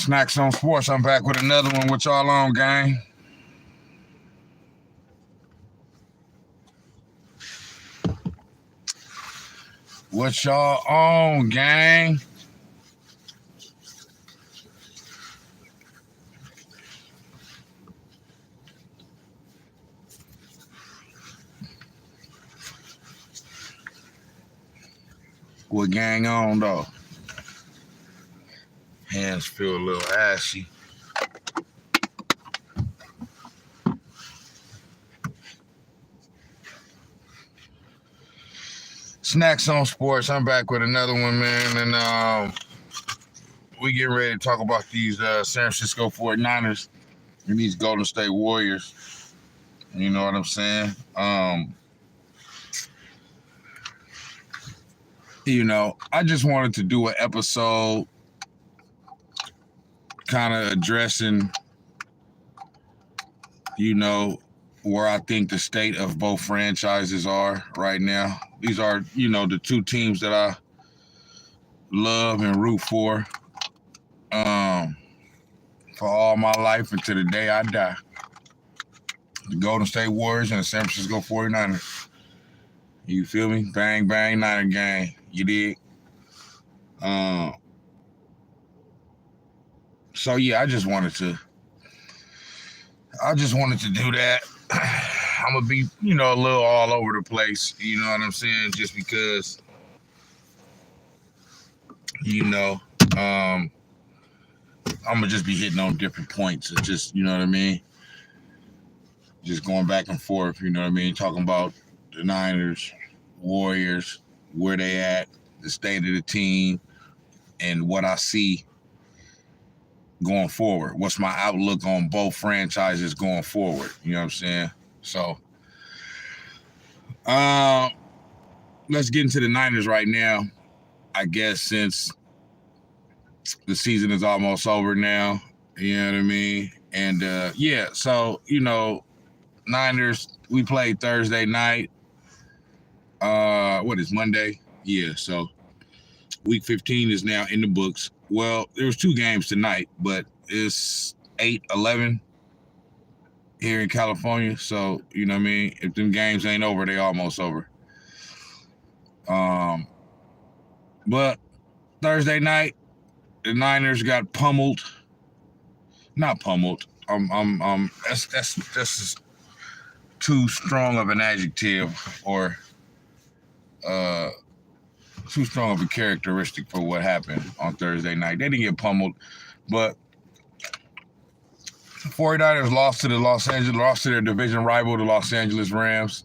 Snax on Sports. I'm back with another one. What y'all on, gang? What y'all on, gang? What gang on, though? Hands feel a little ashy. Snax on Sports. I'm back with another one, man. And we getting ready to talk about these San Francisco 49ers and these Golden State Warriors. You know what I'm saying? I just wanted to do an episode kind of addressing, where I think the state of both franchises are right now. These are, the two teams that I love and root for all my life and to the day I die. The Golden State Warriors and the San Francisco 49ers. You feel me? Bang, bang, Niner gang. You dig? So yeah, I just wanted to do that. I'm gonna be, a little all over the place. You know what I'm saying? Just because, I'm gonna just be hitting on different points. It's just, you know what I mean? Just going back and forth. You know what I mean? Talking about the Niners, Warriors, where they at, the state of the team, and what I see going forward. What's my outlook on both franchises going forward? You know what I'm saying? So, let's get into the Niners right now. I guess since the season is almost over now, you know what I mean? And, so, Niners, we played Thursday night. What is Monday? Yeah, so week 15 is now in the books. Well, there was 2 games tonight, but it's 8-11 here in California. So, you know what I mean? If them games ain't over, they almost over. But Thursday night, the Niners got pummeled. Not pummeled. That's too strong of an adjective or too strong of a characteristic for what happened on Thursday night. They didn't get pummeled, but the 49ers lost to their division rival, the Los Angeles Rams,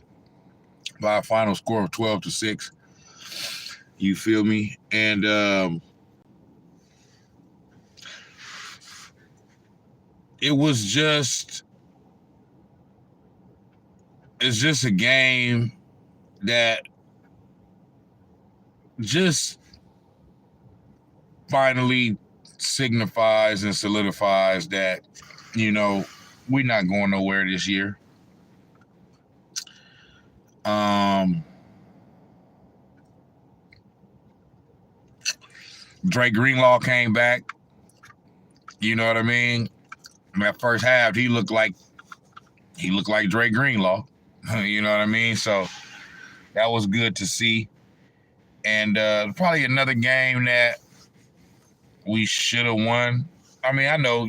by a final score of 12-6. You feel me? And it's just a game that just finally signifies and solidifies that, we're not going nowhere this year. Drake Greenlaw came back. You know what I mean? That first half, he looked like Drake Greenlaw. You know what I mean? So that was good to see. And probably another game that we should have won. I mean, I know,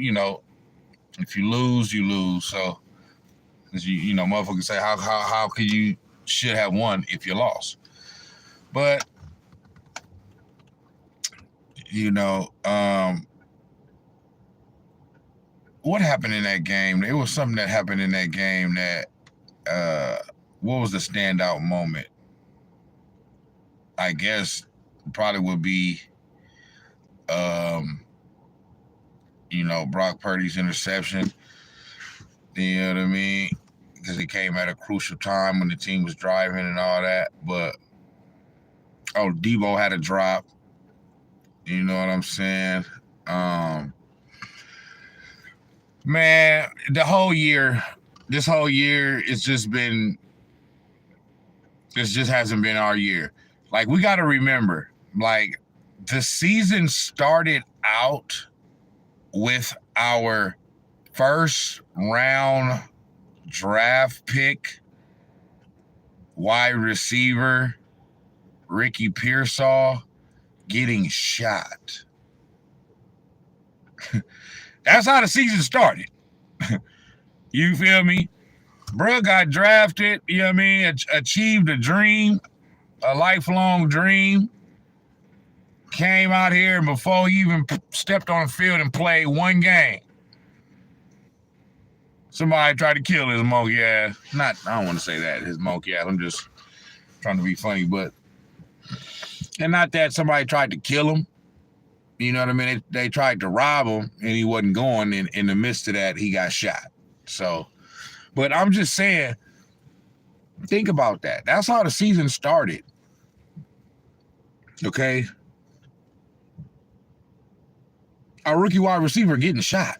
if you lose, you lose. So, motherfuckers say, how could you should have won if you lost? But, what happened in that game? There was something that happened in that game that, what was the standout moment? I guess probably would be, Brock Purdy's interception. You know what I mean? Because it came at a crucial time when the team was driving and all that. But, Debo had a drop. You know what I'm saying? Man, this whole year, it just hasn't been our year. Like, we got to remember, like, the season started out with our first round draft pick, wide receiver, Ricky Pearsall, getting shot. That's how the season started. You feel me? Bro got drafted, you know what I mean? Achieved a dream, a lifelong dream. Came out here, and before he even stepped on the field and played one game, somebody tried to kill his monkey ass. I don't want to say that, his monkey ass. I'm just trying to be funny, but, and not that somebody tried to kill him. You know what I mean? They tried to rob him, and he wasn't going. In the midst of that, he got shot. So, but I'm just saying, think about that. That's how the season started. Okay? Our rookie wide receiver getting shot.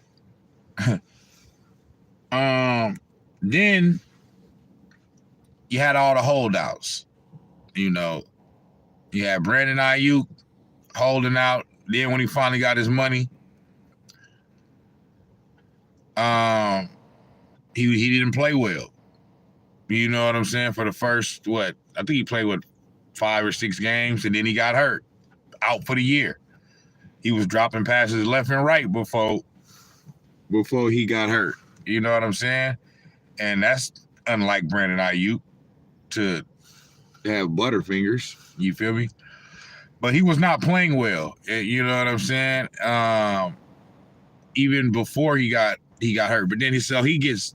Then you had all the holdouts. You know, you had Brandon Ayuk holding out. Then when he finally got his money, he didn't play well. You know what I'm saying? For the first, I think he played 5 or 6 games, and then he got hurt, out for the year. He was dropping passes left and right before he got hurt. You know what I'm saying? And that's unlike Brandon Ayuk to have butterfingers. You feel me? But he was not playing well. You know what I'm saying? Even before he got hurt. But then he gets,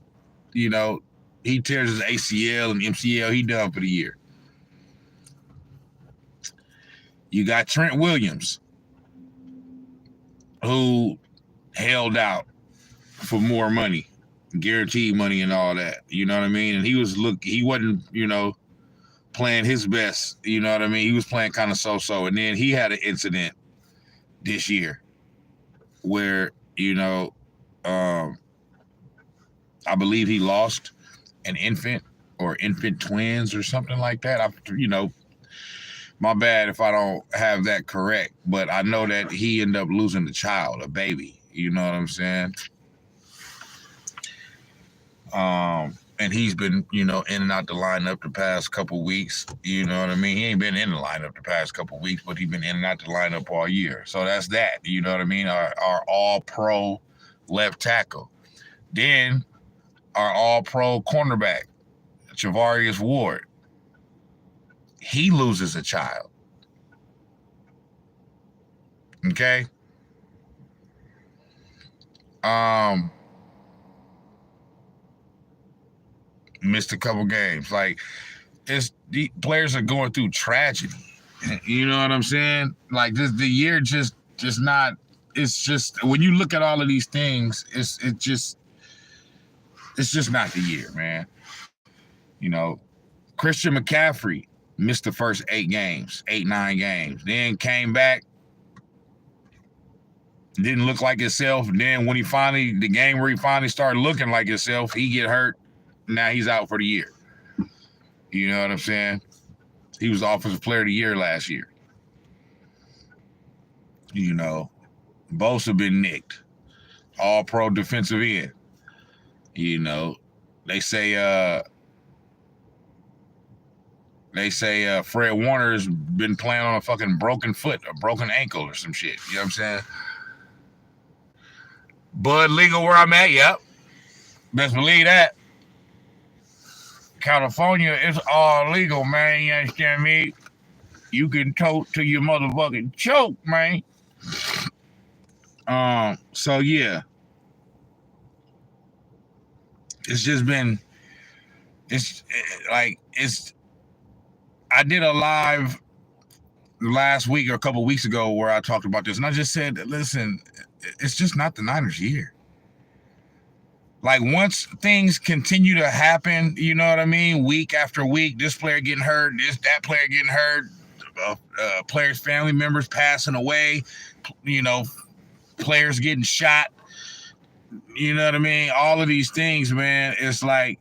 you know, he tears his ACL and MCL. He done for the year. You got Trent Williams, who held out for more money, guaranteed money and all that. You know what I mean? And he wasn't, you know, playing his best. You know what I mean? He was playing kind of so-so. And then he had an incident this year where, you know, I believe he lost an infant or infant twins or something like that. You know, my bad if I don't have that correct, but I know that he ended up losing a child, a baby. You know what I'm saying? And he's been, you know, in and out the lineup the past couple weeks. You know what I mean? He ain't been in the lineup the past couple weeks, but he's been in and out the lineup all year. So that's that. You know what I mean? Our all-pro left tackle. Then our all-pro cornerback, Javarius Ward. He loses a child. Okay? Missed a couple games. Like, the players are going through tragedy. You know what I'm saying? Like, the year just not. It's just, when you look at all of these things, it's just not the year, man. You know, Christian McCaffrey missed the first 9 games. Then came back, didn't look like himself. Then when the game where he finally started looking like himself, he get hurt. Now he's out for the year. You know what I'm saying? He was Offensive Player of the Year last year. You know, both have been nicked. All-pro defensive end. You know, they say Fred Warner's been playing on a fucking broken foot, a broken ankle or some shit. You know what I'm saying? Bud legal where I'm at, yep. Best believe that. California, it's all legal, man. You understand me? You can tote to your motherfucking choke, man. So yeah. It's just been, I did a live last week or a couple weeks ago where I talked about this, and I just said, listen, it's just not the Niners' year. Like, once things continue to happen, you know what I mean, week after week, this player getting hurt, that player getting hurt, players' family members passing away, you know, players getting shot, you know what I mean? All of these things, man, it's like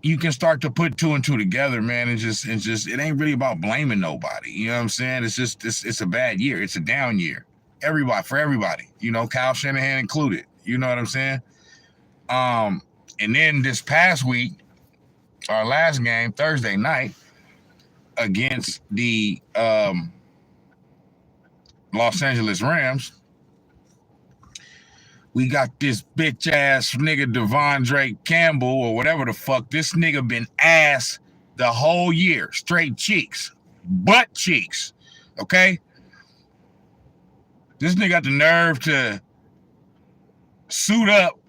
you can start to put 2 and 2 together, man. It ain't really about blaming nobody. You know what I'm saying? It's just, it's a bad year. It's a down year. for everybody. Kyle Shanahan included. You know what I'm saying? And then this past week, our last game, Thursday night, against the Los Angeles Rams, we got this bitch ass nigga Devondre Campbell or whatever the fuck. This nigga been ass the whole year. Straight cheeks. Butt cheeks. Okay? This nigga got the nerve to suit up,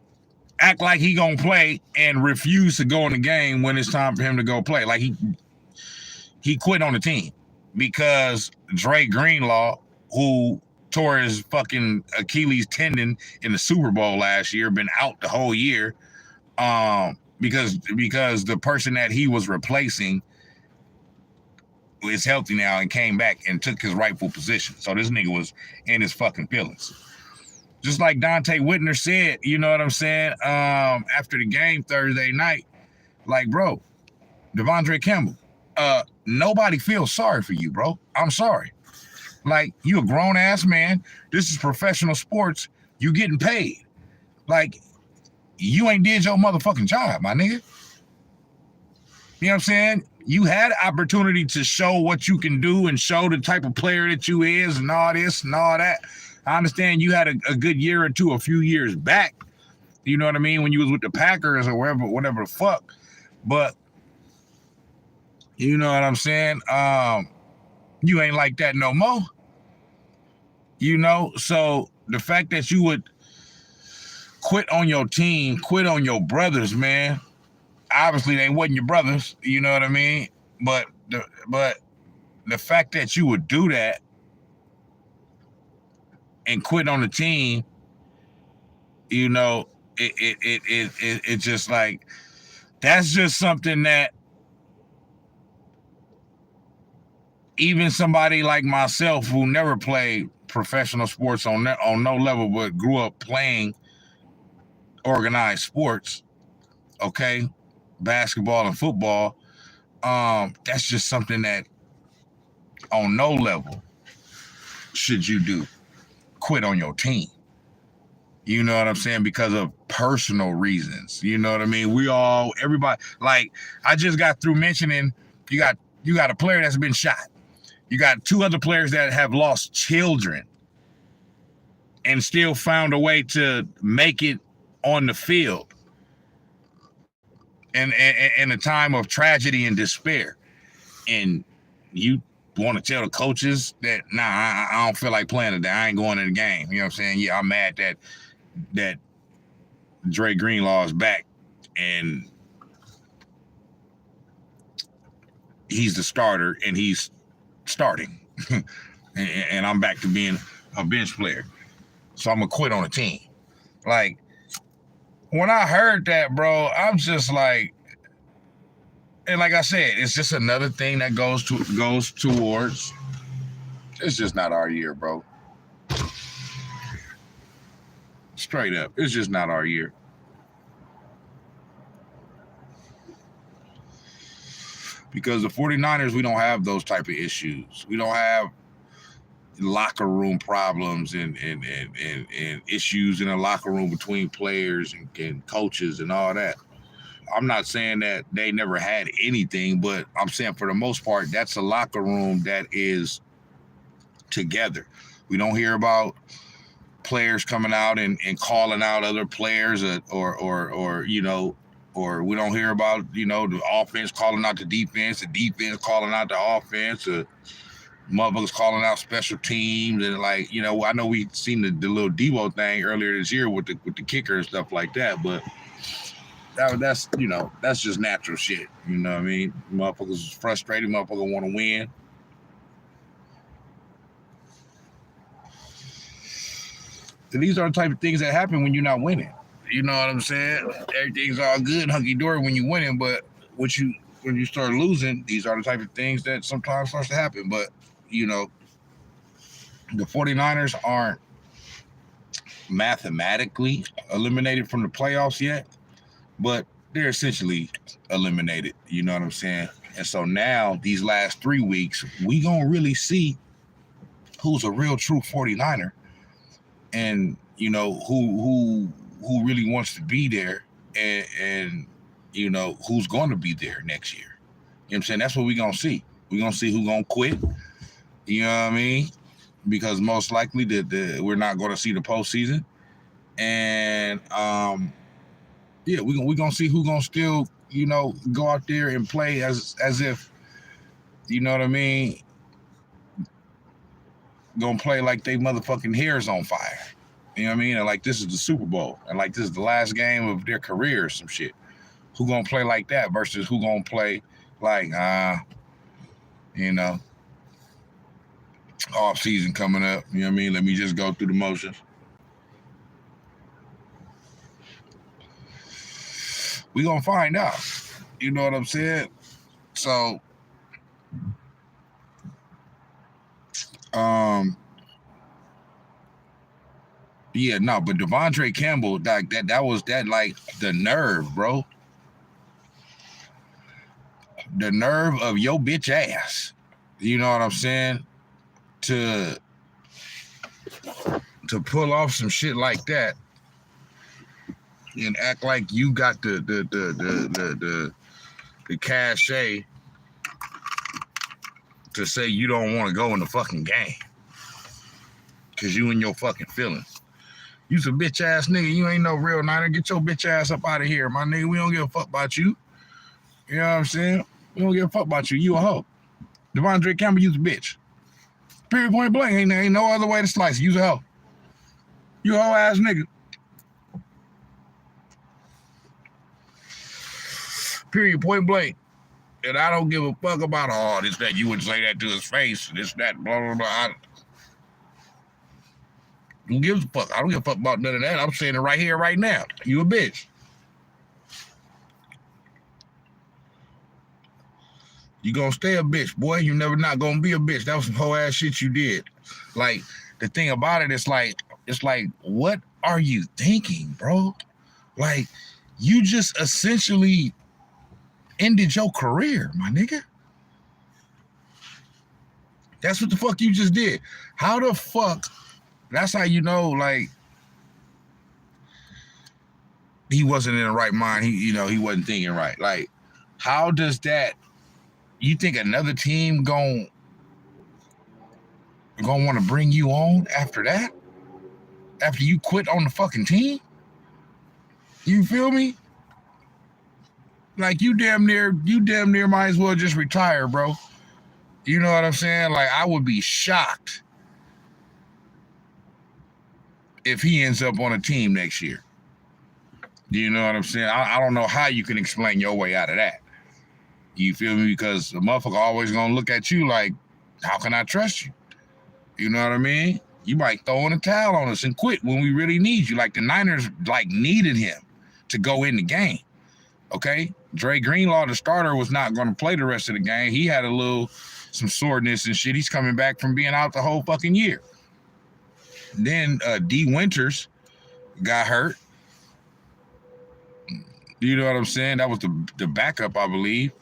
act like he gonna play, and refuse to go in the game when it's time for him to go play. Like he quit on the team because Dre Greenlaw, who tore his fucking Achilles tendon in the Super Bowl last year, been out the whole year, because the person that he was replacing is healthy now and came back and took his rightful position. So this nigga was in his fucking feelings. Just like Dante Whitner said, you know what I'm saying, after the game Thursday night, like, bro, Devondre Campbell, nobody feels sorry for you, bro. I'm sorry. Like, you a grown-ass man. This is professional sports. You getting paid. Like, you ain't did your motherfucking job, my nigga. You know what I'm saying? You had an opportunity to show what you can do and show the type of player that you is and all this and all that. I understand you had a good year or two a few years back. You know what I mean? When you was with the Packers or whatever the fuck. But, you know what I'm saying? You ain't like that no more. So the fact that you would quit on your team, quit on your brothers, man. Obviously, they wasn't your brothers, you know what I mean? But the fact that you would do that and quit on the team, it just like, that's just something that even somebody like myself who never played professional sports on no level, but grew up playing organized sports, okay, basketball and football, that's just something that on no level should you do. Quit on your team. You know what I'm saying? Because of personal reasons. You know what I mean? Everybody, like, I just got through mentioning you got a player that's been shot. You got two other players that have lost children and still found a way to make it on the field in a time of tragedy and despair. And you want to tell the coaches that, nah, I don't feel like playing today. I ain't going to the game. You know what I'm saying? Yeah, I'm mad that Dre Greenlaw is back and he's the starter and he's starting. and I'm back to being a bench player. So I'm going to quit on the team. Like, when I heard that, bro, I'm just like, and like I said, it's just another thing that goes towards, it's just not our year, bro. Straight up, it's just not our year. Because the 49ers, we don't have those type of issues. We don't have locker room problems and issues in the locker room between players and coaches and all that. I'm not saying that they never had anything, but I'm saying for the most part, that's a locker room that is together. We don't hear about players coming out and calling out other players or we don't hear about, the offense calling out the defense calling out the offense, motherfuckers calling out special teams. And like, I know we seen the little Devo thing earlier this year with the kicker and stuff like that, but that's just natural shit. You know what I mean? Motherfuckers frustrated, motherfuckers want to win. And these are the type of things that happen when you're not winning. You know what I'm saying? Everything's all good, hunky-dory when you're winning, but when you start losing, these are the type of things that sometimes starts to happen. But, the 49ers aren't mathematically eliminated from the playoffs yet, but they're essentially eliminated. You know what I'm saying? And so now, these last 3 weeks, we gonna really see who's a real true 49er and who really wants to be there, and who's going to be there next year. You know what I'm saying? That's what we're gonna see. We're gonna see who's gonna quit. You know what I mean? Because most likely we're not gonna see the postseason. And we're gonna see who's gonna still, go out there and play as if, you know what I mean, gonna play like they motherfucking hair's on fire. You know what I mean? And like this is the Super Bowl, and like this is the last game of their career or some shit. Who gonna play like that versus who gonna play like off season coming up. You know what I mean? Let me just go through the motions. We gonna find out. You know what I'm saying? So but Devondre Campbell, that was like the nerve, bro. The nerve of your bitch ass. You know what I'm saying? To pull off some shit like that and act like you got the cachet to say you don't want to go in the fucking game because you in your fucking feelings. You's a bitch ass nigga. You ain't no real Niner. Get your bitch ass up out of here, my nigga. We don't give a fuck about you. You know what I'm saying? We don't give a fuck about you. You a hoe. Devondre Campbell, you's a bitch. Period, point blank. Ain't no other way to slice it. You's a hoe. You a hoe ass nigga. Period, point blank. And I don't give a fuck about this, that. You would say that to his face. This, that, blah, blah, blah. I don't give a fuck. I don't give a fuck about none of that. I'm saying it right here, right now. You a bitch. You gonna stay a bitch, boy. You never not gonna be a bitch. That was some whole ass shit you did. Like, the thing about it is like, what are you thinking, bro? Like, you just essentially ended your career, my nigga. That's what the fuck you just did. How the fuck? That's how you know, like, he wasn't in the right mind. He wasn't thinking right. Like, how does that? You think another team gonna want to bring you on after that? After you quit on the fucking team? You feel me? Like, you damn near might as well just retire, bro. You know what I'm saying? Like, I would be shocked if he ends up on a team next year. You know what I'm saying? I don't know how you can explain your way out of that. You feel me? Because the motherfucker always gonna look at you like, how can I trust you? You know what I mean? You might throw in a towel on us and quit when we really need you. Like, the Niners, like, needed him to go in the game. Okay? Dre Greenlaw, the starter, was not going to play the rest of the game. He had some soreness and shit. He's coming back from being out the whole fucking year. Then D. Winters got hurt. You know what I'm saying? That was the backup, I believe.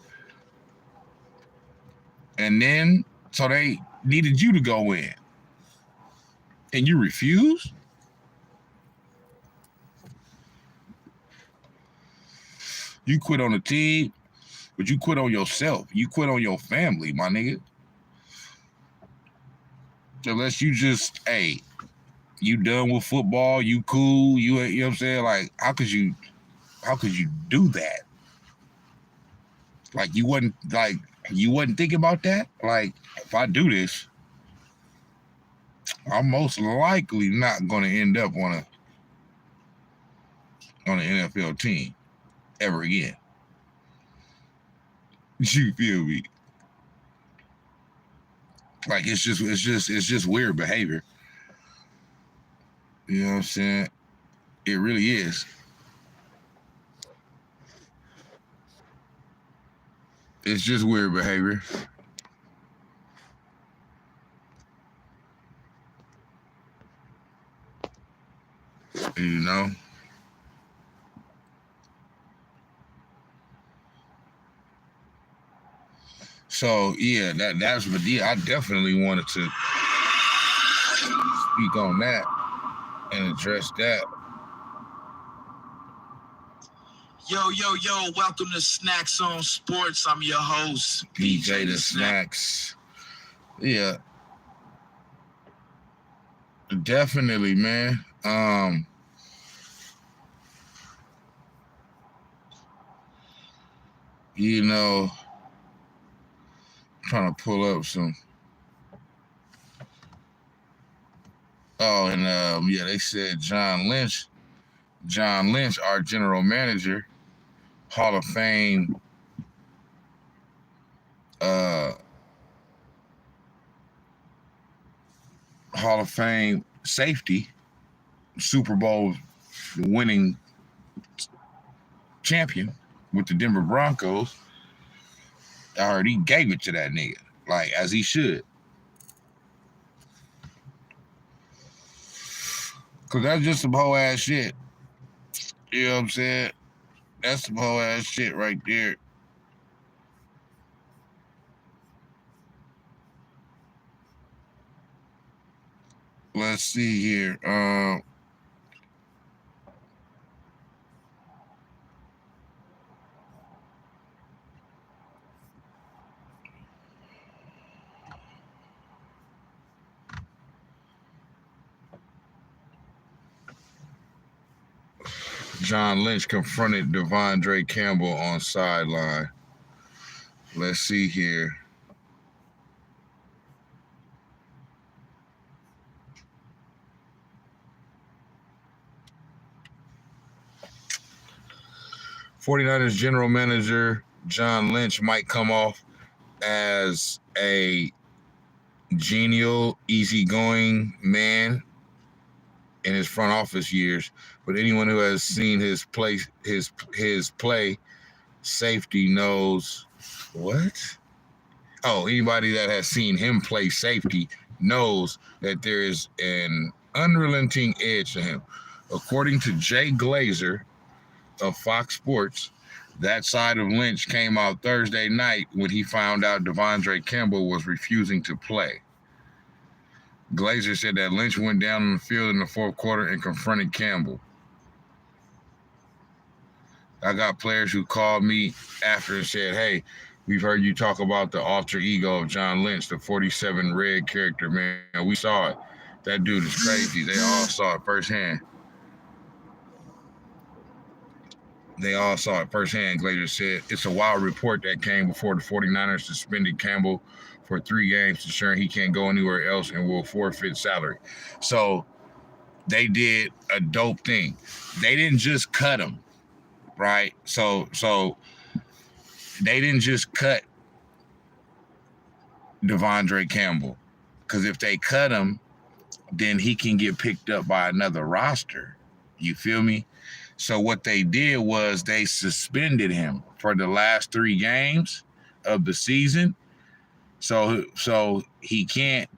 And then, so they needed you to go in. And you refused? You quit on the team, but you quit on yourself. You quit on your family, my nigga. Unless you just, you done with football, you cool, you know what I'm saying? Like, how could you do that? Like, you wasn't thinking about that? Like, if I do this, I'm most likely not going to end up on an NFL team ever again. You feel me? Like, it's just weird behavior. You know what I'm saying? It really is. It's just weird behavior. You know? So yeah, that's what I definitely wanted to speak on that. and address that. Yo, welcome to Snax on Sports. I'm your host, PJ the Snax. Yeah. Definitely, man. You know, trying to pull up some. Oh, and yeah, they said John Lynch, our general manager, Hall of Fame, Hall of Fame safety, Super Bowl winning champion with the Denver Broncos. I heard he gave it to that nigga, like as he should. Cause that's just some whole ass shit. You know what I'm saying? That's some whole ass shit right there. Let's see here. John Lynch confronted Devondre Campbell on sideline. Let's see here. '49ers general manager John Lynch might come off as a genial, easygoing man in his front office years, but anyone who has seen his play safety knows what? Oh, anybody that has seen him play safety knows that there is an unrelenting edge to him. According to Jay Glazer of Fox Sports, that side of Lynch came out Thursday night when he found out Devondre Campbell was refusing to play. Glazer said that Lynch went down on the field in the fourth quarter and confronted Campbell. I got players who called me after and said, hey, we've heard you talk about the alter ego of John Lynch, the 47 red character, man. We saw it. That dude is crazy. They all saw it firsthand. Glazer said. It's a wild report that came before the 49ers suspended Campbell for 3 games, ensuring he can't go anywhere else and will forfeit salary. So they did a dope thing. They didn't just cut him, right? So they didn't just cut Devondre Campbell, because if they cut him, then he can get picked up by another roster. You feel me? So what they did was they suspended him for the last 3 games of the season. So he can't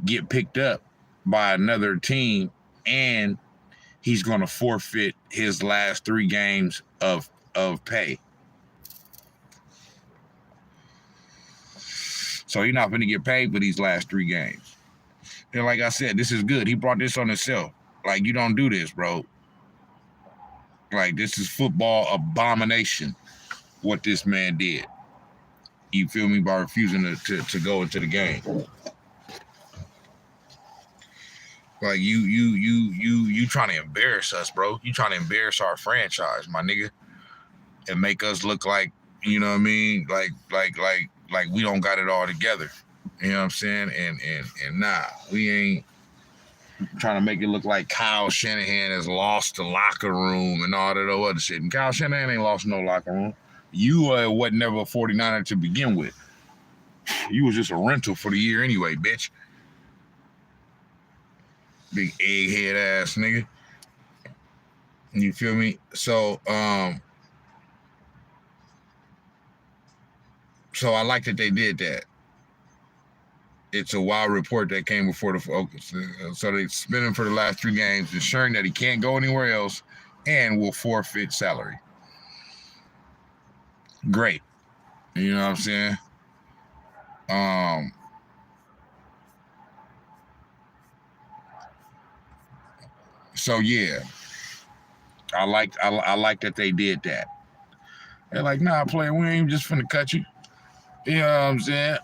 get picked up by another team, and he's going to forfeit his last 3 games of pay. So he's not going to get paid for these last 3 games. And like I said, this is good. He brought this on himself. Like, you don't do this, bro. Like, this is football abomination, what this man did. You feel me? By refusing to go into the game. Like, you trying to embarrass us, bro. You trying to embarrass our franchise, my nigga. And make us look like, you know what I mean? Like we don't got it all together. You know what I'm saying? And nah, we ain't trying to make it look like Kyle Shanahan has lost the locker room and all that other shit. And Kyle Shanahan ain't lost no locker room. You wasn't never a 49er to begin with. You was just a rental for the year anyway, bitch. Big egghead ass nigga. You feel me? So I like that they did that. It's a wild report that came before the focus. So they suspended him for the last 3 games, ensuring that he can't go anywhere else and will forfeit salary. Great. You know what I'm saying? So yeah, I like that they did that. They're like, nah, player, we ain't just finna cut you. You know what I'm saying?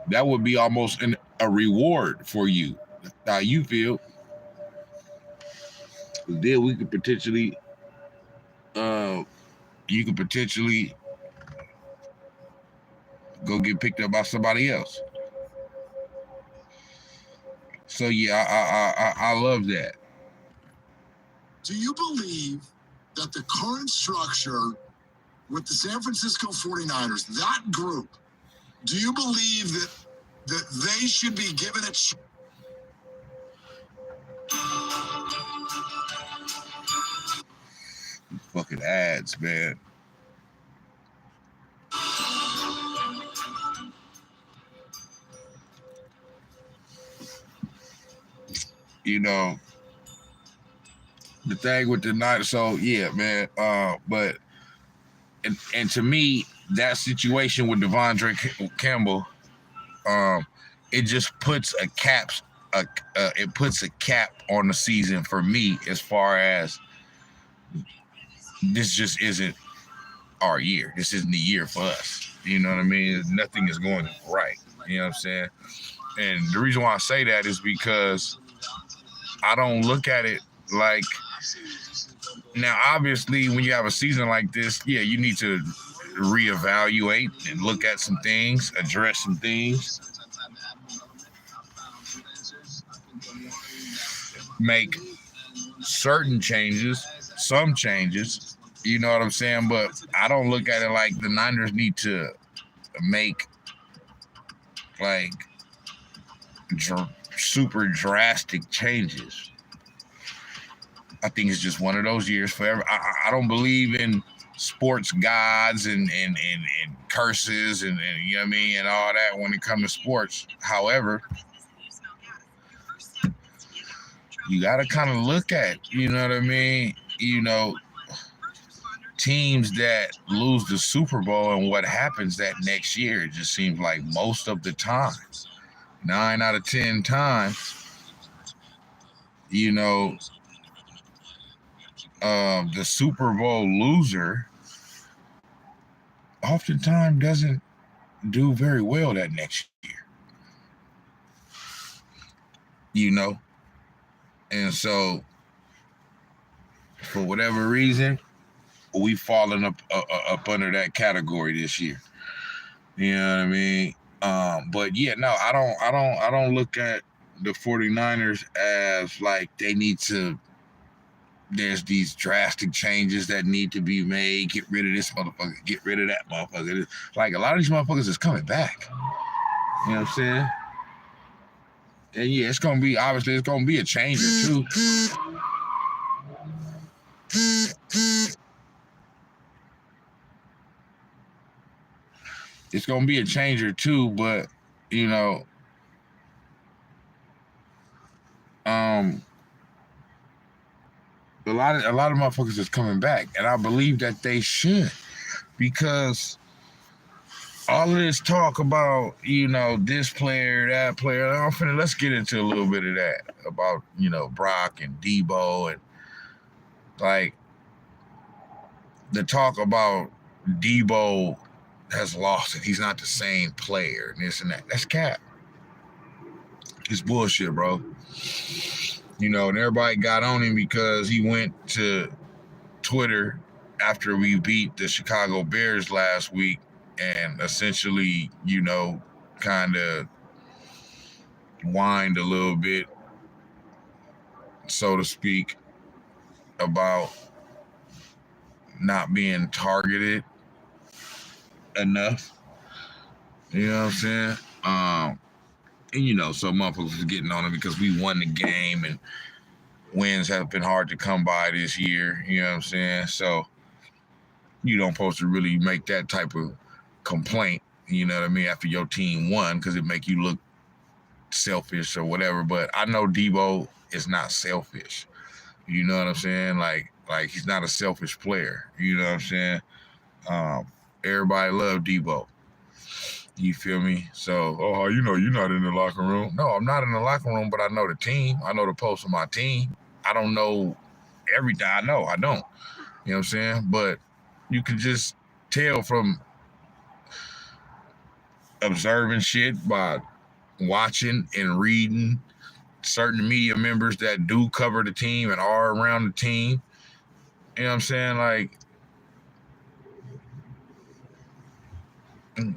That would be almost a reward for you. How you feel? Then we could potentially, uh, you could potentially go get picked up by somebody else. So yeah, I love that. Do you believe that the current structure with the San Francisco 49ers, that group, do you believe that they should be given a chance? Fucking ads, man. You know, the thing with the night. So yeah, man. But and to me, that situation with Devondre Campbell, it just puts it puts a cap on the season for me as far as this just isn't our year. This isn't the year for us. You know what I mean? Nothing is going right. You know what I'm saying? And the reason why I say that is because I don't look at it like, now obviously when you have a season like this, yeah, you need to reevaluate and look at some things, address some things, make certain changes, some changes, you know what I'm saying? But I don't look at it like the Niners need to make like super drastic changes. I think it's just one of those years forever. I don't believe in sports gods and curses and you know what I mean and all that when it comes to sports. However, you got to kind of look at, you know what I mean, you know, teams that lose the Super Bowl and what happens that next year. It just seems like most of the time, 9 out of 10 times, you know, the Super Bowl loser oftentimes doesn't do very well that next year, you know? And so, for whatever reason, we've fallen up under that category this year. You know what I mean? But yeah, no, I don't look at the 49ers as like they need to, there's these drastic changes that need to be made. Get rid of this motherfucker. Get rid of that motherfucker. Like a lot of these motherfuckers is coming back. You know what I'm saying? And yeah, it's gonna be a changer too. It's gonna be a changer too, but you know, a lot of motherfuckers is coming back, and I believe that they should, because all of this talk about, you know, this player, that player, let's get into a little bit of that about, you know, Brock and Debo, and like the talk about Debo has lost and he's not the same player and this and that. That's cap. It's bullshit, bro. You know, and everybody got on him because he went to Twitter after we beat the Chicago Bears last week and essentially, you know, kind of whined a little bit, so to speak, about not being targeted enough. You know what I'm saying? And you know, so motherfuckers was getting on him because we won the game and wins have been hard to come by this year. You know what I'm saying? So you don't supposed to really make that type of complaint, you know what I mean, after your team won, because it make you look selfish or whatever. But I know Debo is not selfish. You know what I'm saying? Like he's not a selfish player. You know what I'm saying? Everybody loved Debo. You feel me? So, oh, you know, you're not in the locker room. No, I'm not in the locker room, but I know the team. I know the pulse of my team. I don't know everything. I know. I don't. You know what I'm saying? But you can just tell from observing shit by watching and reading certain media members that do cover the team and are around the team. You know what I'm saying? Like, you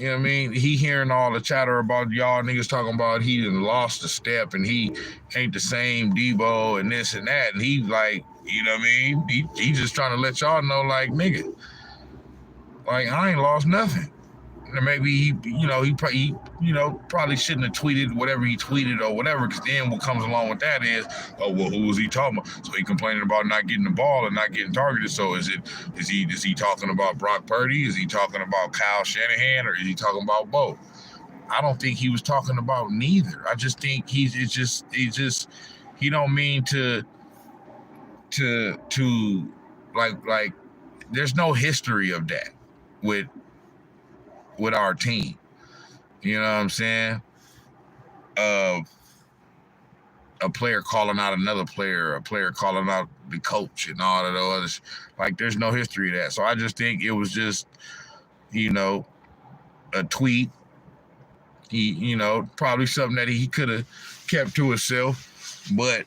know what I mean? He hearing all the chatter about y'all niggas talking about he done lost a step and he ain't the same Debo and this and that. And he like, you know what I mean? He just trying to let y'all know, like, nigga, like, I ain't lost nothing. And maybe he probably shouldn't have tweeted whatever he tweeted or whatever, because then what comes along with that is, oh, well, who was he talking about? So he complaining about not getting the ball and not getting targeted. So is he talking about Brock Purdy? Is he talking about Kyle Shanahan, or is he talking about both? I don't think he was talking about neither. I just think he don't mean to like there's no history of that with our team. You know what I'm saying? A player calling out another player, a player calling out the coach and all of those. Like, there's no history of that. So I just think it was just, a tweet. He, probably something that he could have kept to himself, but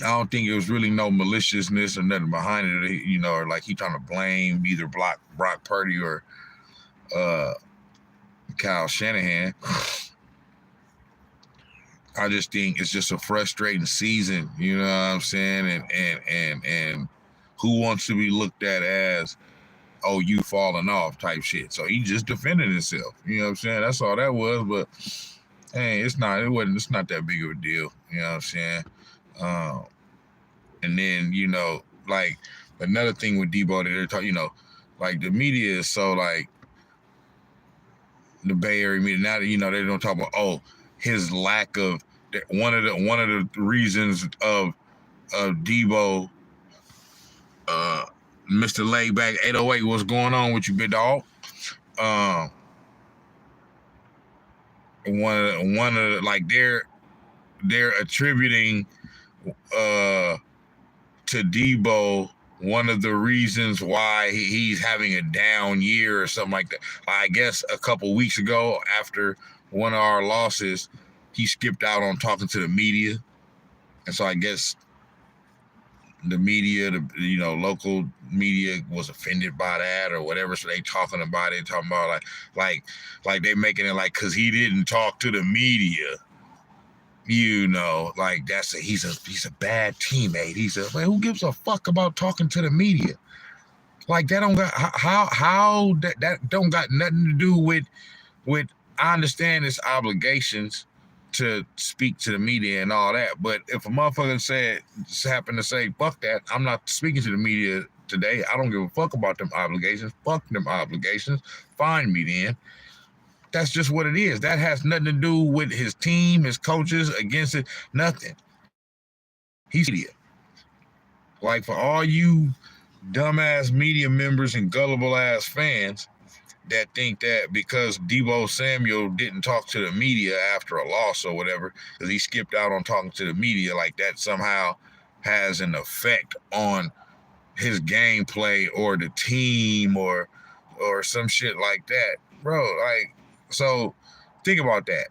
I don't think it was really no maliciousness or nothing behind it, or like he trying to blame either Brock Purdy or Kyle Shanahan. I just think it's just a frustrating season, you know what I'm saying? And who wants to be looked at as, oh, you falling off type shit. So he just defended himself. You know what I'm saying? That's all that was. But hey, it's not that big of a deal. You know what I'm saying? And then, like another thing with Debo that they're talking, like the media is so like the Bay Area media now that they don't talk about, oh, his lack of one of the reasons of Debo, Mr. Layback 808, what's going on with you, big dog? One of the, like they're attributing to Debo one of the reasons why he's having a down year or something like that. I guess a couple weeks ago, after one of our losses, he skipped out on talking to the media. And so I guess the media, local media was offended by that or whatever. So they talking about like they making it like, cause he didn't talk to the media, like he's a bad teammate. Man, who gives a fuck about talking to the media? Like that don't got how that don't got nothing to do with I understand his obligations to speak to the media and all that, but if a motherfucker happen to say fuck that, I'm not speaking to the media today. I don't give a fuck about them obligations. Fuck them obligations. Find me then. That's just what it is. That has nothing to do with his team, his coaches, against it, nothing. He's an idiot. Like, for all you dumbass media members and gullible ass fans that think that because Debo Samuel didn't talk to the media after a loss or whatever, because he skipped out on talking to the media, like that somehow has an effect on his gameplay or the team or some shit like that. Bro, like, so think about that.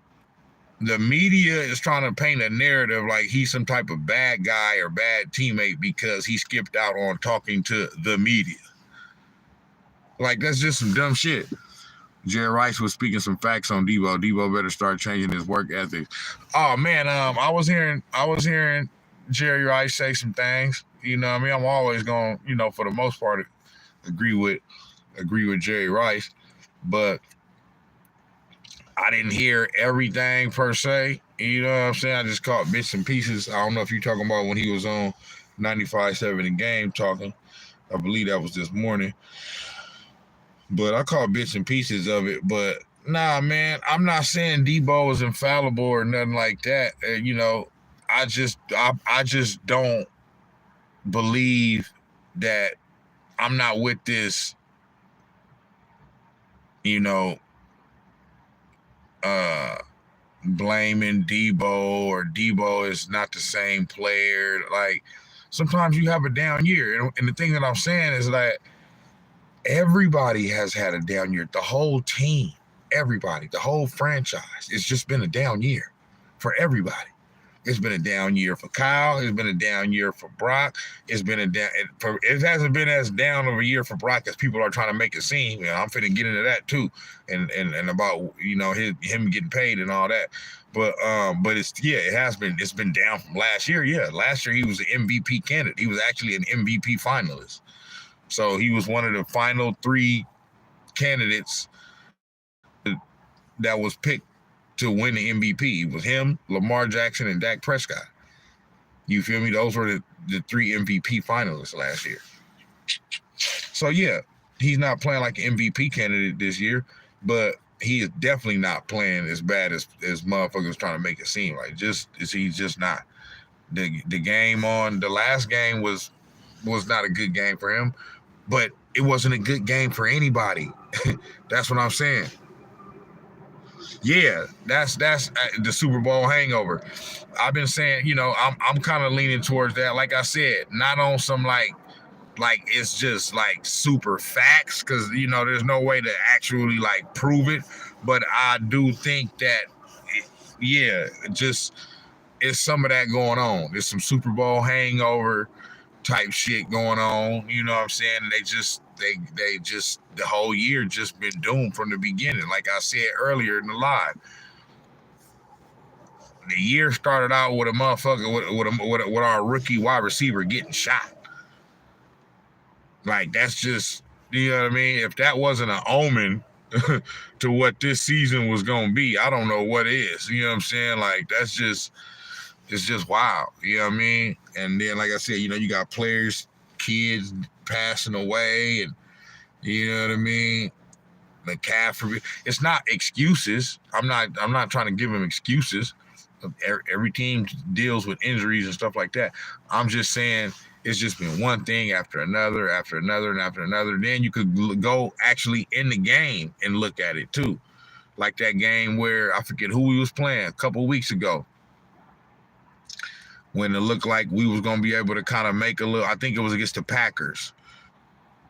The media is trying to paint a narrative like he's some type of bad guy or bad teammate because he skipped out on talking to the media. Like, that's just some dumb shit. Jerry Rice was speaking some facts on Debo. Debo better start changing his work ethics. Oh man, I was hearing Jerry Rice say some things. You know what I mean? I'm always going, for the most part, agree with Jerry Rice, but I didn't hear everything per se. You know what I'm saying? I just caught bits and pieces. I don't know if you're talking about when he was on 95.7 The Game talking. I believe that was this morning. But I caught bits and pieces of it. But nah, man, I'm not saying Debo is infallible or nothing like that. I just don't believe that I'm not with this, you know, blaming Debo or Debo is not the same player. Like, sometimes you have a down year. And the thing that I'm saying is that everybody has had a down year. The whole team, everybody, the whole franchise. It's just been a down year for everybody. It's been a down year for Kyle. It's been a down year for Brock. It's been a down. It hasn't been as down of a year for Brock as people are trying to make it seem. I'm finna get into that too, and about him getting paid and all that. But it has been. It's been down from last year. Yeah, last year he was an MVP candidate. He was actually an MVP finalist. So he was one of the final 3 candidates that was picked to win the MVP. It was him, Lamar Jackson, and Dak Prescott. You feel me? Those were the 3 MVP finalists last year. So yeah, he's not playing like an MVP candidate this year, but he is definitely not playing as bad as motherfuckers trying to make it seem like. He's just not. The last game was not a good game for him, but it wasn't a good game for anybody. That's what I'm saying. Yeah, that's the Super Bowl hangover. I've been saying, I'm kind of leaning towards that. Like I said, not on some like it's just like super facts, because there's no way to actually like prove it. But I do think that, just it's some of that going on. There's some Super Bowl hangover type shit going on. You know what I'm saying? And they just the whole year just been doomed from the beginning. Like I said earlier in the live, the year started out with a motherfucker with our rookie wide receiver getting shot. Like, that's just, you know what I mean? If that wasn't an omen to what this season was gonna be, I don't know what is. You know what I'm saying? Like, it's just wild. You know what I mean? And then, like I said, you got players, kids passing away, and you know what I mean? McCaffrey. It's not excuses. I'm not trying to give him excuses. Every team deals with injuries and stuff like that. I'm just saying it's just been one thing after another, after another, and after another. Then you could go actually in the game and look at it too. Like that game where I forget who we was playing a couple weeks ago, when it looked like we was going to be able to kind of make a little, I think it was against the Packers.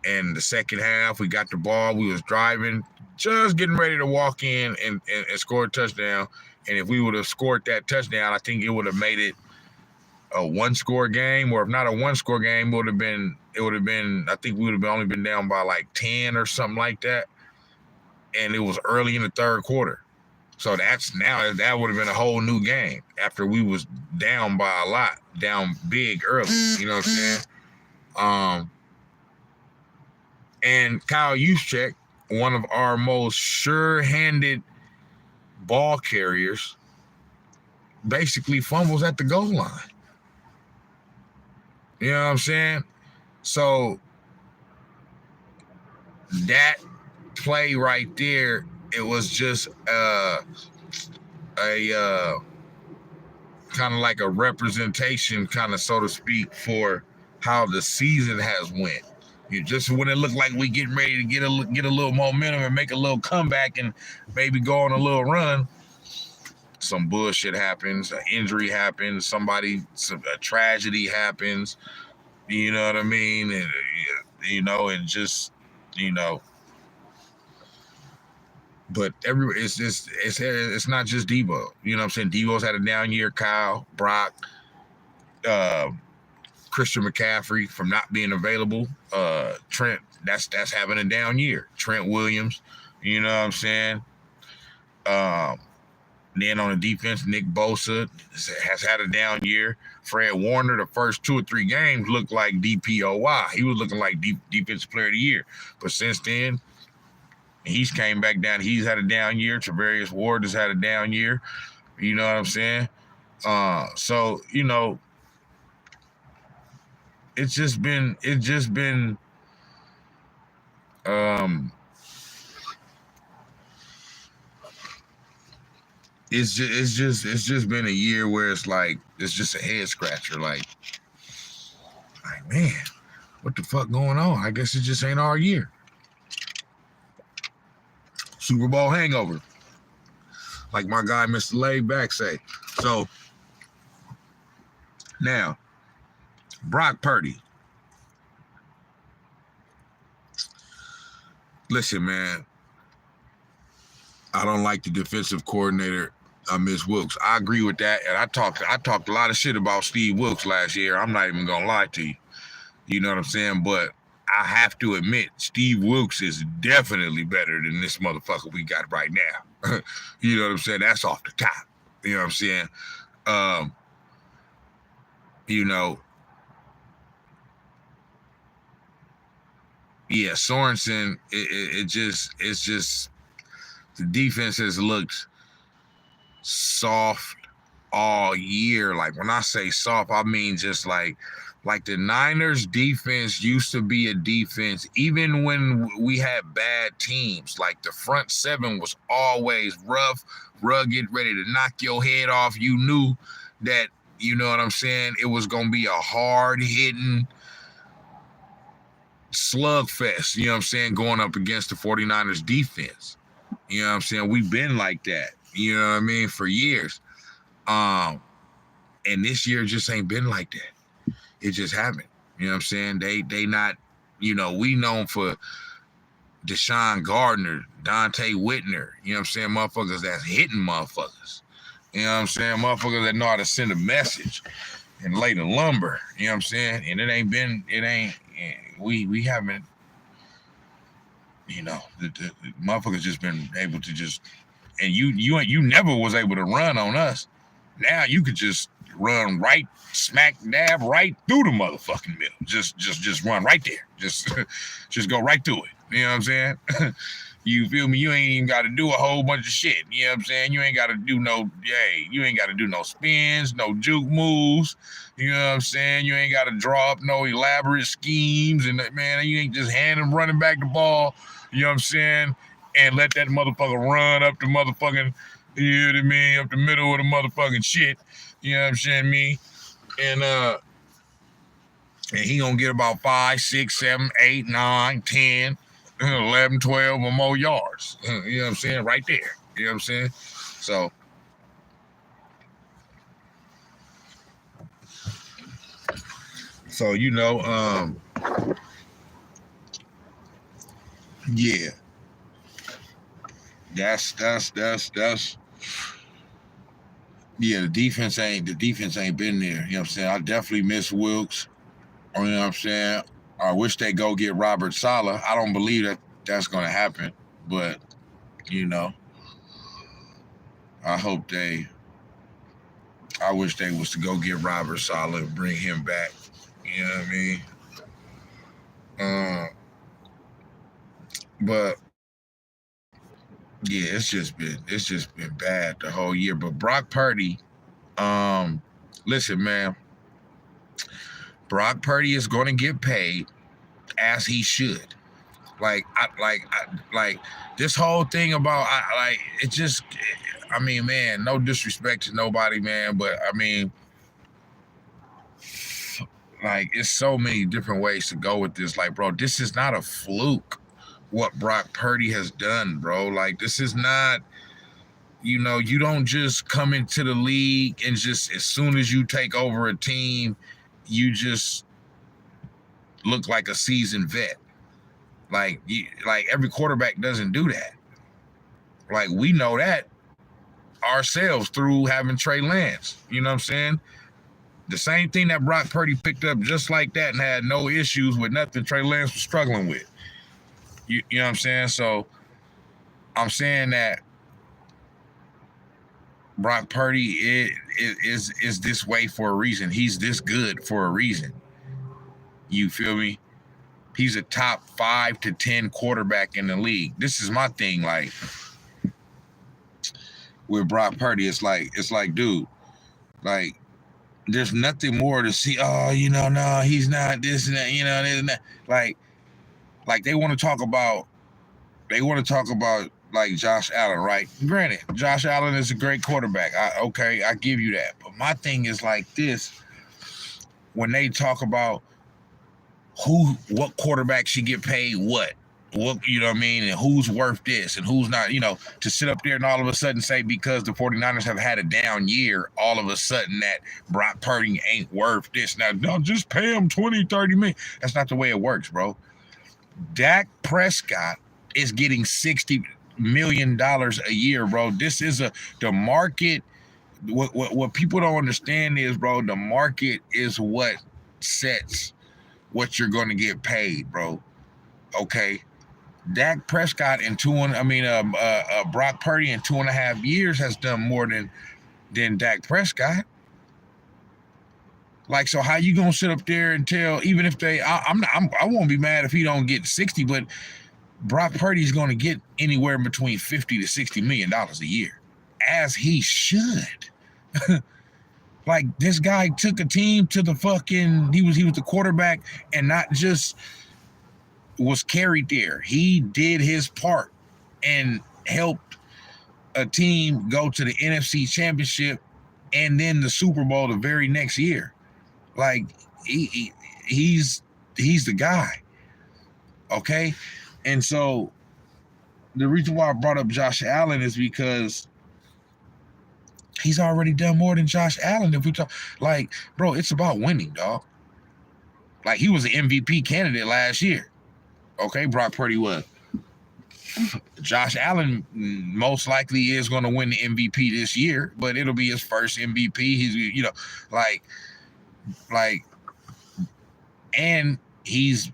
And the second half, we got the ball, we was driving, just getting ready to walk in and score a touchdown. And if we would have scored that touchdown, I think it would have made it a 1-score game, or if not a 1-score game, it would have been, I think we would have only been down by like 10 or something like that. And it was early in the third quarter. So that would have been a whole new game after we was down by a lot, down big early. You know what I'm saying? And Kyle Juszczyk, one of our most sure-handed ball carriers, basically fumbles at the goal line. You know what I'm saying? So that play right there, it was just a kind of like a representation, kind of, so to speak, for how the season has went. You just, when it looked like we getting ready to get a little momentum and make a little comeback and maybe go on a little run, some bullshit happens, an injury happens, a tragedy happens. You know what I mean? And, and just, But it's not just Debo. You know what I'm saying? Debo's had a down year. Kyle, Brock, Christian McCaffrey from not being available. Trent, that's having a down year. Trent Williams, you know what I'm saying? Then on the defense, Nick Bosa has had a down year. Fred Warner, the first 2 or 3 games, looked like DPOY. He was looking like Defensive Player of the Year. But since then, he's came back down. He's had a down year. Travarius Ward has had a down year. You know what I'm saying? So, it's just been it's just been been a year where it's like, it's just a head scratcher. Like, man, what the fuck going on? I guess it just ain't our year. Super Bowl hangover. Like my guy, Mr. Laidback say. So, now, Brock Purdy. Listen, man. I don't like the defensive coordinator, Miss Wilkes. I agree with that, and I talked a lot of shit about Steve Wilkes last year. I'm not even gonna lie to you. You know what I'm saying? But I have to admit, Steve Wilkes is definitely better than this motherfucker we got right now. You know what I'm saying? That's off the top. You know what I'm saying? You know, yeah, Sorensen. It's just the defense has looked soft all year. Like when I say soft, I mean just like the Niners defense used to be a defense, even when we had bad teams. Like the front seven was always rough, rugged, ready to knock your head off. You knew that, you know what I'm saying, it was going to be a hard-hitting slugfest, you know what I'm saying, going up against the 49ers defense. You know what I'm saying? We've been like that, you know what I mean, for years. And this year just ain't been like that. It just haven't. You know what I'm saying? They not, you know, we known for Deshaun Gardner, Dante Whitner, you know what I'm saying? Motherfuckers that's hitting motherfuckers. You know what I'm saying? Motherfuckers that know how to send a message and lay the lumber. You know what I'm saying? And we haven't, you know, the motherfuckers just been able to just, and you never was able to run on us. Now you could just run right, smack dab right through the motherfucking middle. Just run right there. Just go right through it. You know what I'm saying? You feel me? You ain't even got to do a whole bunch of shit. You know what I'm saying? You ain't got to do no spins, no juke moves. You know what I'm saying? You ain't got to draw up no elaborate schemes. And man, you ain't just hand him running back the ball. You know what I'm saying? And let that motherfucker run up the motherfucking, you know what I mean, up the middle of the motherfucking shit. You know what I'm saying, me? And he gonna get about 5, 6, 7, 8, 9, 10, 11, 12 or more yards. You know what I'm saying? Right there. You know what I'm saying? So you know, yeah. That's yeah, the defense ain't been there. You know what I'm saying? I definitely miss Wilkes. You know what I'm saying? I wish they go get Robert Saleh. I don't believe that that's gonna happen, but you know, I wish they was to go get Robert Saleh and bring him back. You know what I mean? But yeah, it's just been bad the whole year. But Brock Purdy, listen, man, Brock Purdy is going to get paid as he should. Like this whole thing about it just, I mean, man, no disrespect to nobody, man, but I mean, like, it's so many different ways to go with this. Like, bro, this is not a fluke what Brock Purdy has done, bro. Like, this is not, you know, you don't just come into the league and just as soon as you take over a team, you just look like a seasoned vet. Like every quarterback doesn't do that. Like, we know that ourselves through having Trey Lance. You know what I'm saying? The same thing that Brock Purdy picked up just like that and had no issues with nothing Trey Lance was struggling with. You know what I'm saying? So I'm saying that Brock Purdy is this way for a reason. He's this good for a reason. You feel me? He's a top 5 to 10 quarterback in the league. This is my thing. Like, with Brock Purdy, it's like, dude, like, there's nothing more to see. Oh, you know, no, he's not this and that, you know, this and that. Like they want to talk about like Josh Allen, right? Granted, Josh Allen is a great quarterback. I give you that. But my thing is like this: when they talk about what quarterback should get paid what, what, you know what I mean, and who's worth this and who's not, to sit up there and all of a sudden say because the 49ers have had a down year, all of a sudden that Brock Purdy ain't worth this. Now, don't just pay him 20, 30 million. That's not the way it works, bro. Dak Prescott is getting $60 million a year, bro. This is the market. What people don't understand is, bro, the market is what sets what you're going to get paid, bro. Okay. Dak Prescott in Brock Purdy in 2.5 years has done more than Dak Prescott. Like, so how you gonna sit up there and tell, even if I won't be mad if he don't get 60, but Brock Purdy's gonna get anywhere between 50 to 60 million dollars a year, as he should. Like, this guy took a team to the fucking, he was the quarterback, and not just was carried there. He did his part and helped a team go to the NFC Championship and then the Super Bowl the very next year. Like, he's the guy. Okay? And so the reason why I brought up Josh Allen is because he's already done more than Josh Allen. If we talk, like, bro, it's about winning, dog. Like, he was an MVP candidate last year. Okay, Brock Purdy was. Josh Allen most likely is going to win the MVP this year, but it'll be his first MVP. He's, and he's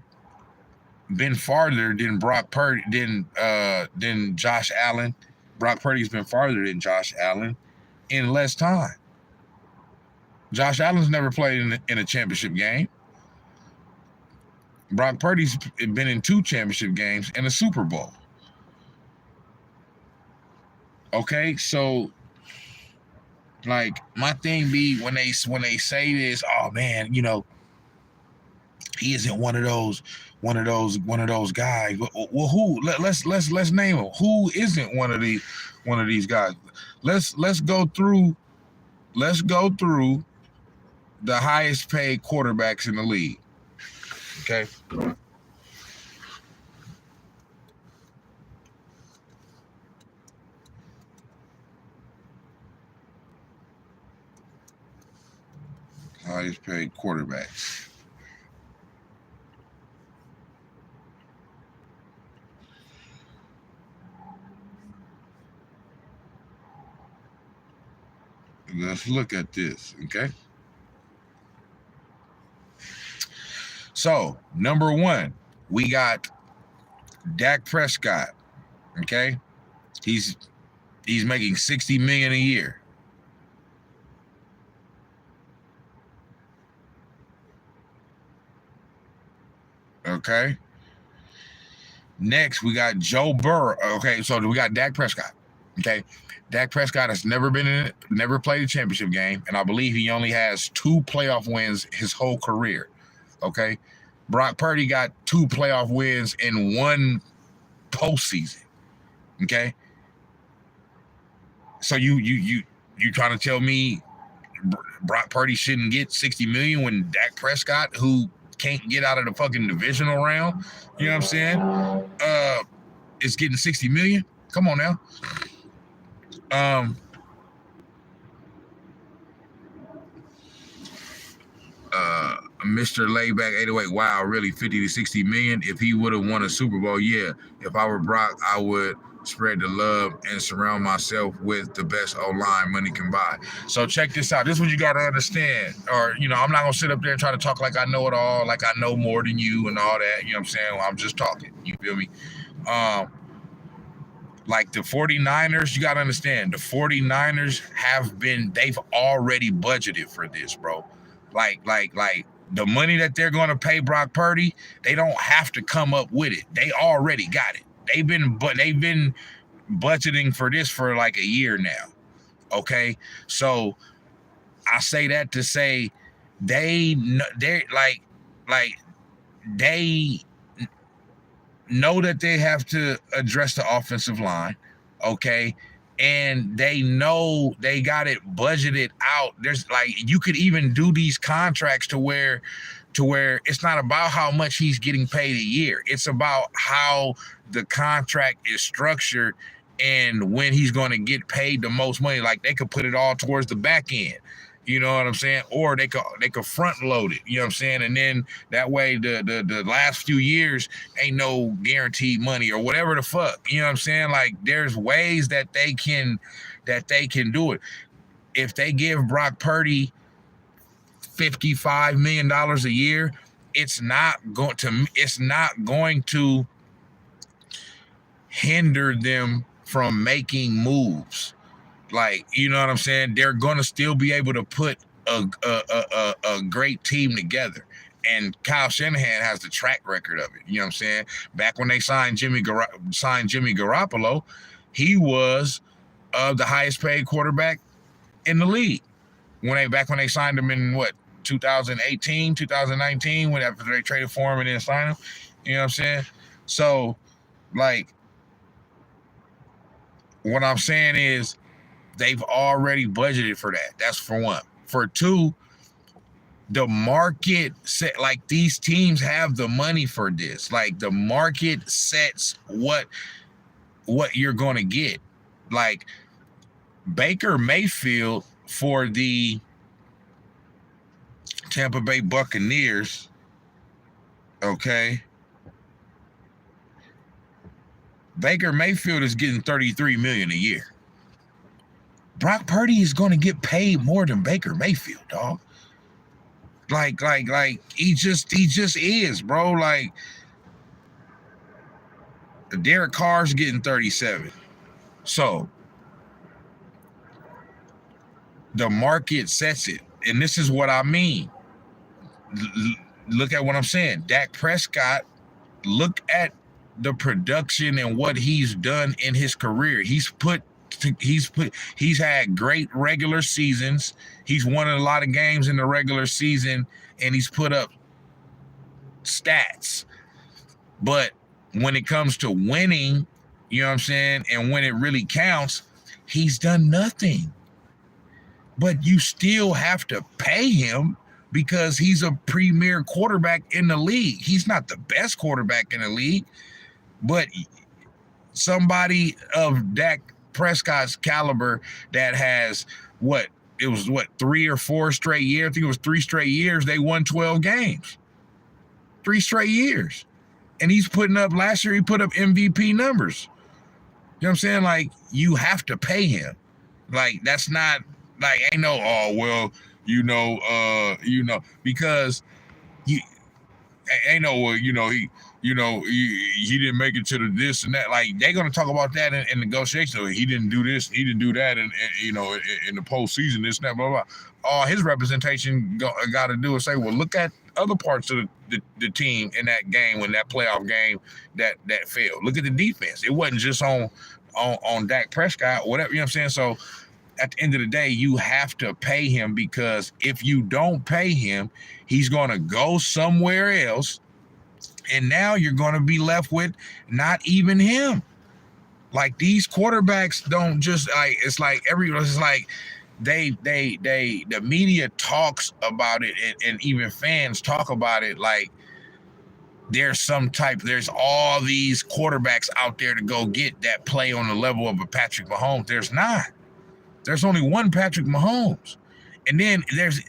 been farther than Brock Purdy, than Josh Allen. Brock Purdy's been farther than Josh Allen in less time. Josh Allen's never played in a championship game. Brock Purdy's been in 2 championship games and a Super Bowl. Okay, so, like, my thing be when they say this, oh man, he isn't one of those guys. Well, who? Let's name him. Who isn't one of these guys? Let's go through the highest paid quarterbacks in the league. Okay. Highest paid quarterbacks. Let's look at this, okay? So, number 1, we got Dak Prescott, okay? He's making $60 million a year. Okay. Next, we got Joe Burrow. Okay, so we got Dak Prescott. Okay. Dak Prescott has never played a championship game, and I believe he only has 2 playoff wins his whole career. Okay. Brock Purdy got 2 playoff wins in 1 postseason. Okay. So you trying to tell me Brock Purdy shouldn't get $60 million when Dak Prescott, who can't get out of the fucking divisional round, you know what I'm saying, is getting $60 million? Come on now. Mr. Layback 808, wow, really 50 to 60 million? If he would have won a Super Bowl, yeah. If I were Brock, I would spread the love and surround myself with the best O-line money can buy. So check this out. This is what you got to understand. Or, I'm not going to sit up there and try to talk like I know it all, like I know more than you and all that. You know what I'm saying? I'm just talking. You feel me? Like the 49ers, you got to understand, the 49ers they've already budgeted for this, bro. Like the money that they're going to pay Brock Purdy, they don't have to come up with it. They already got it. They've been budgeting for this for like a year now. Okay, so I say that to say they know that they have to address the offensive line. Okay. And they know they got it budgeted out. There's like, you could even do these contracts to where to where it's not about how much he's getting paid a year. It's about how the contract is structured and when he's going to get paid the most money. Like they could put it all towards the back end. You know what I'm saying? Or they could front load it. You know what I'm saying? And then that way the last few years ain't no guaranteed money or whatever the fuck. You know what I'm saying? Like there's ways that they can do it. If they give Brock Purdy $55 million a year, it's not going to hinder them from making moves. Like, you know what I'm saying? They're going to still be able to put a great team together. And Kyle Shanahan has the track record of it. You know what I'm saying? Back when they signed Jimmy Garoppolo, he was the highest paid quarterback in the league. Back when they signed him in 2018, 2019, after they traded for him and then signed him. You know what I'm saying? So, like, what I'm saying is they've already budgeted for that. That's for one. For two, the market set, like these teams have the money for this. Like the market sets what you're going to get. Like Baker Mayfield for the Tampa Bay Buccaneers, okay? Baker Mayfield is getting $33 million a year. Brock Purdy is going to get paid more than Baker Mayfield, dog. Like he just is, bro. Like Derek Carr's getting 37. So the market sets it. And this is what I mean. Look at what I'm saying. Dak Prescott, look at the production and what he's done in his career. He's had great regular seasons. He's won a lot of games in the regular season, and he's put up stats. But when it comes to winning, you know what I'm saying, and when it really counts, he's done nothing. But you still have to pay him because he's a premier quarterback in the league. He's not the best quarterback in the league, but somebody of Dak Prescott's caliber that has 3 or 4 straight years. I think it was 3 straight years. They won 12 games. 3 straight years. And he's last year he put up MVP numbers. You know what I'm saying? Like, you have to pay him. Like, that's not, like, ain't no, because ain't no, he didn't make it to the this and that. Like, they're gonna talk about that in negotiations. He didn't do this, he didn't do that, and in the postseason, this and that, blah blah. All his representation got to do is say, well, look at other parts of the team in that game, when that playoff game that failed. Look at the defense. It wasn't just on Dak Prescott, whatever. You know what I'm saying? So at the end of the day, you have to pay him, because if you don't pay him, he's gonna go somewhere else. And now you're going to be left with not even him. Like, these quarterbacks don't just, like, it's like the media talks about it, and even fans talk about it like there's all these quarterbacks out there to go get that play on the level of a Patrick Mahomes. There's not. There's only one Patrick Mahomes. And then there's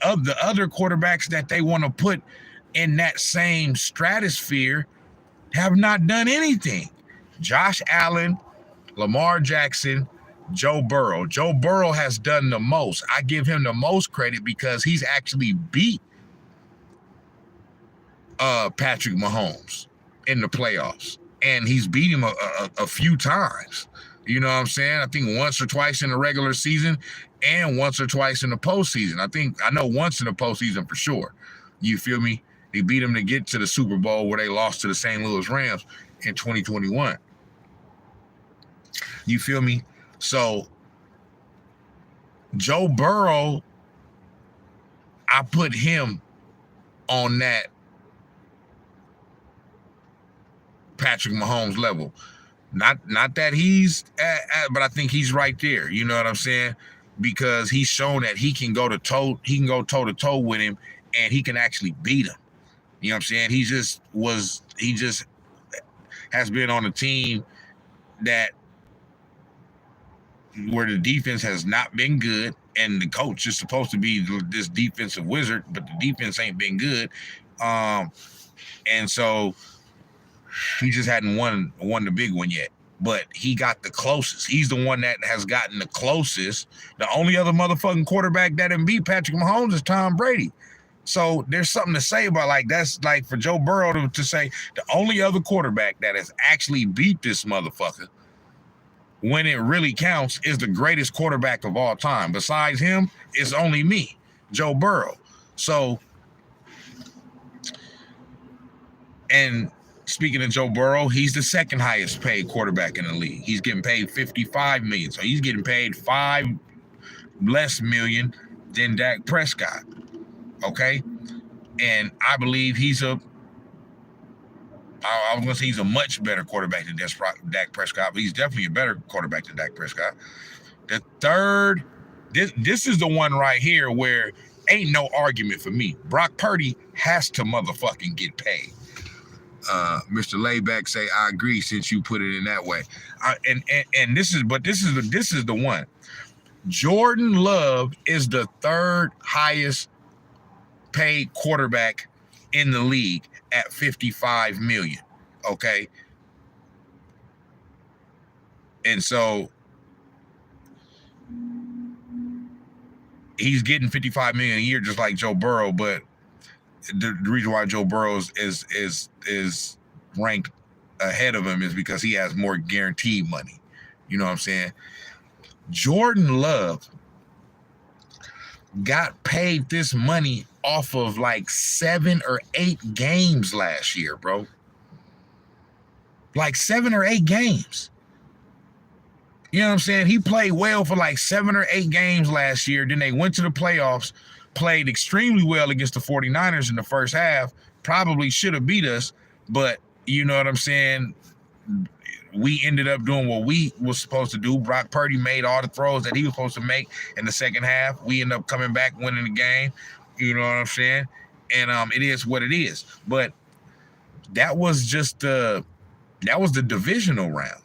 of the other quarterbacks that they want to put in that same stratosphere have not done anything. Josh Allen, Lamar Jackson, Joe Burrow. Joe Burrow has done the most. I give him the most credit because he's actually beat Patrick Mahomes in the playoffs. And he's beat him a few times. You know what I'm saying? I think once or twice in the regular season and once or twice in the postseason. I know once in the postseason for sure. You feel me? They beat them to get to the Super Bowl, where they lost to the St. Louis Rams in 2021. You feel me? So Joe Burrow, I put him on that Patrick Mahomes level. Not that he's but I think he's right there. You know what I'm saying? Because he's shown that he can go toe to toe with him and he can actually beat him. You know what I'm saying? He just has been on a team that where the defense has not been good, and the coach is supposed to be this defensive wizard, but the defense ain't been good. And so he just hadn't won the big one yet. But he got the closest. He's the one that has gotten the closest. The only other motherfucking quarterback that didn't beat Patrick Mahomes is Tom Brady. So there's something to say about, like, that's like for Joe Burrow to say the only other quarterback that has actually beat this motherfucker when it really counts is the greatest quarterback of all time. Besides him, it's only me, Joe Burrow. So, and speaking of Joe Burrow, he's the second highest paid quarterback in the league. He's getting paid $55 million. So he's getting paid $5 less million than Dak Prescott. Okay? And I believe I was going to say he's a much better quarterback than Dak Prescott, but he's definitely a better quarterback than Dak Prescott. The third, this is the one right here where ain't no argument for me. Brock Purdy has to motherfucking get paid. Mr. Layback say, I agree since you put it in that way. And this is the one. Jordan Love is the third highest paid quarterback in the league at $55 million. Okay. And so he's getting $55 million a year, just like Joe Burrow, but the reason why Joe Burrow is ranked ahead of him is because he has more guaranteed money. You know what I'm saying? Jordan Love got paid this money off of like 7 or 8 games last year, bro. Like 7 or 8 games. You know what I'm saying? He played well for like 7 or 8 games last year. Then they went to the playoffs, played extremely well against the 49ers in the first half. Probably should have beat us, but you know what I'm saying? We ended up doing what we was supposed to do. Brock Purdy made all the throws that he was supposed to make in the second half. We ended up coming back, winning the game. You know what I'm saying? And it is what it is. But that was just the divisional round.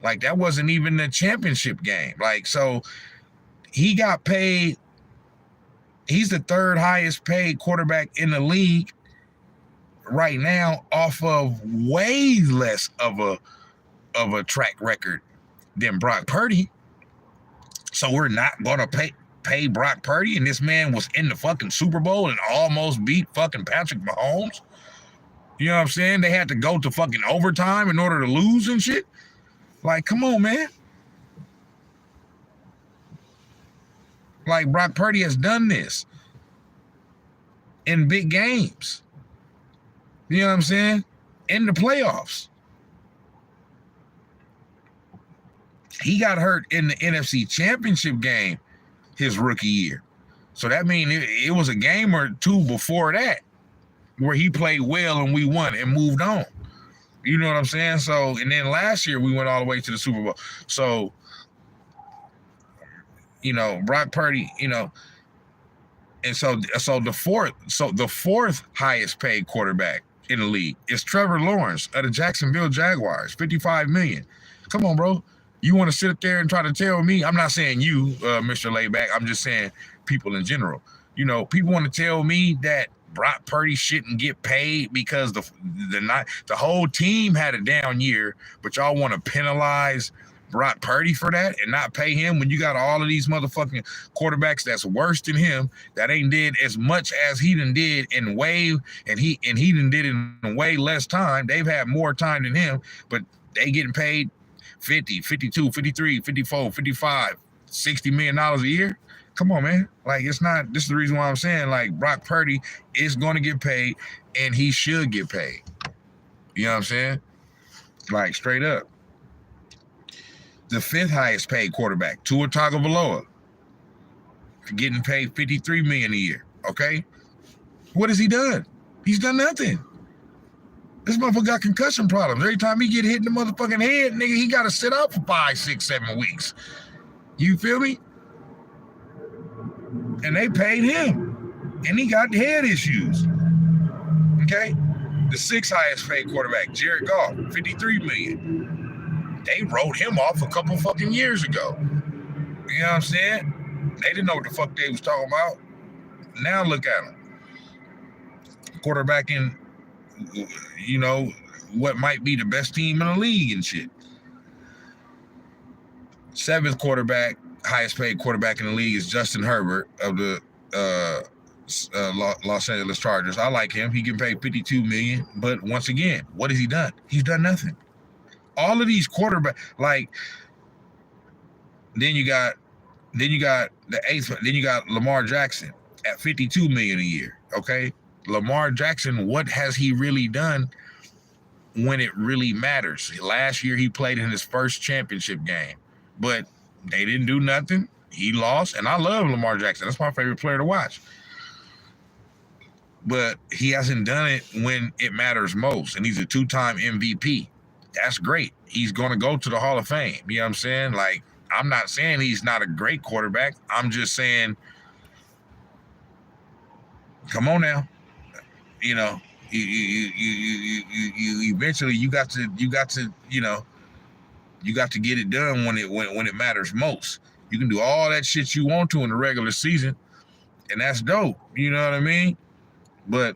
Like, that wasn't even the championship game. Like, so he got paid. He's the third highest paid quarterback in the league right now off of way less of a track record than Brock Purdy. So we're not going to pay Brock Purdy, and this man was in the fucking Super Bowl and almost beat fucking Patrick Mahomes. You know what I'm saying? They had to go to fucking overtime in order to lose and shit. Like, come on, man. Like, Brock Purdy has done this in big games. You know what I'm saying? In the playoffs. He got hurt in the NFC Championship game his rookie year. So that means it was a game or two before that where he played well and we won and moved on. You know what I'm saying? So, and then last year we went all the way to the Super Bowl. So, you know, Brock Purdy, you know, and so the fourth highest paid quarterback in the league is Trevor Lawrence of the Jacksonville Jaguars, $55 million. Come on, bro. You want to sit up there and try to tell me? I'm not saying you, Mr. Layback. I'm just saying people in general. You know, people want to tell me that Brock Purdy shouldn't get paid because the whole team had a down year, but y'all want to penalize Brock Purdy for that and not pay him when you got all of these motherfucking quarterbacks that's worse than him that ain't did as much as he done did in way, and he done did it in way less time. They've had more time than him, but they getting paid 50, 52, 53, 54, 55, $60 million a year. Come on, man. Like, it's not, this is the reason why I'm saying, like, Brock Purdy is going to get paid and he should get paid. You know what I'm saying? Like, straight up. The fifth highest paid quarterback, Tua Tagovailoa, getting paid $53 million a year. Okay? What has he done? He's done nothing. This motherfucker got concussion problems. Every time he get hit in the motherfucking head, nigga, he got to sit out for 5, 6, 7 weeks. You feel me? And they paid him. and he got head issues. Okay? The 6th highest paid quarterback, Jared Goff, $53 million. They wrote him off a couple fucking years ago. You know what I'm saying? They didn't know what the fuck they was talking about. Now look at him. Quarterbacking, you know, what might be the best team in the league and shit. 7th quarterback, highest paid quarterback in the league is Justin Herbert of the Los Angeles Chargers. I like him. He can pay $52 million. But once again, what has he done? He's done nothing. All of these quarterbacks, like, then you got the 8th. Then you got Lamar Jackson at $52 million a year. Okay, Lamar Jackson. What has he really done when it really matters? Last year he played in his first championship game, but they didn't do nothing. He lost, and I love Lamar Jackson. That's my favorite player to watch. But he hasn't done it when it matters most, and he's a 2-time MVP. That's great. He's going to go to the Hall of Fame. You know what I'm saying? Like, I'm not saying he's not a great quarterback. I'm just saying, come on now. You know, you eventually you got to you know, you got to get it done when it matters most. You can do all that shit you want to in the regular season, and that's dope. You know what I mean? But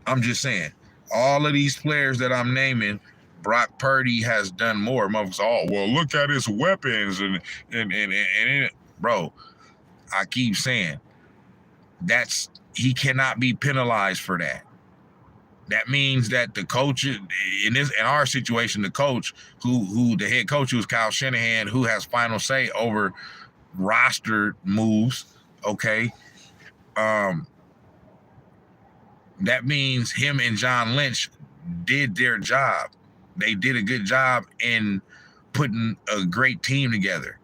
I'm just saying, all of these players that I'm naming, Brock Purdy has done more. Motherfuckers, oh, well, look at his weapons and bro, I keep saying he cannot be penalized for that. That means that the coach in our situation, the coach who the head coach, who is Kyle Shanahan, who has final say over roster moves. Okay, that means him and John Lynch did their job. They did a good job in putting a great team together.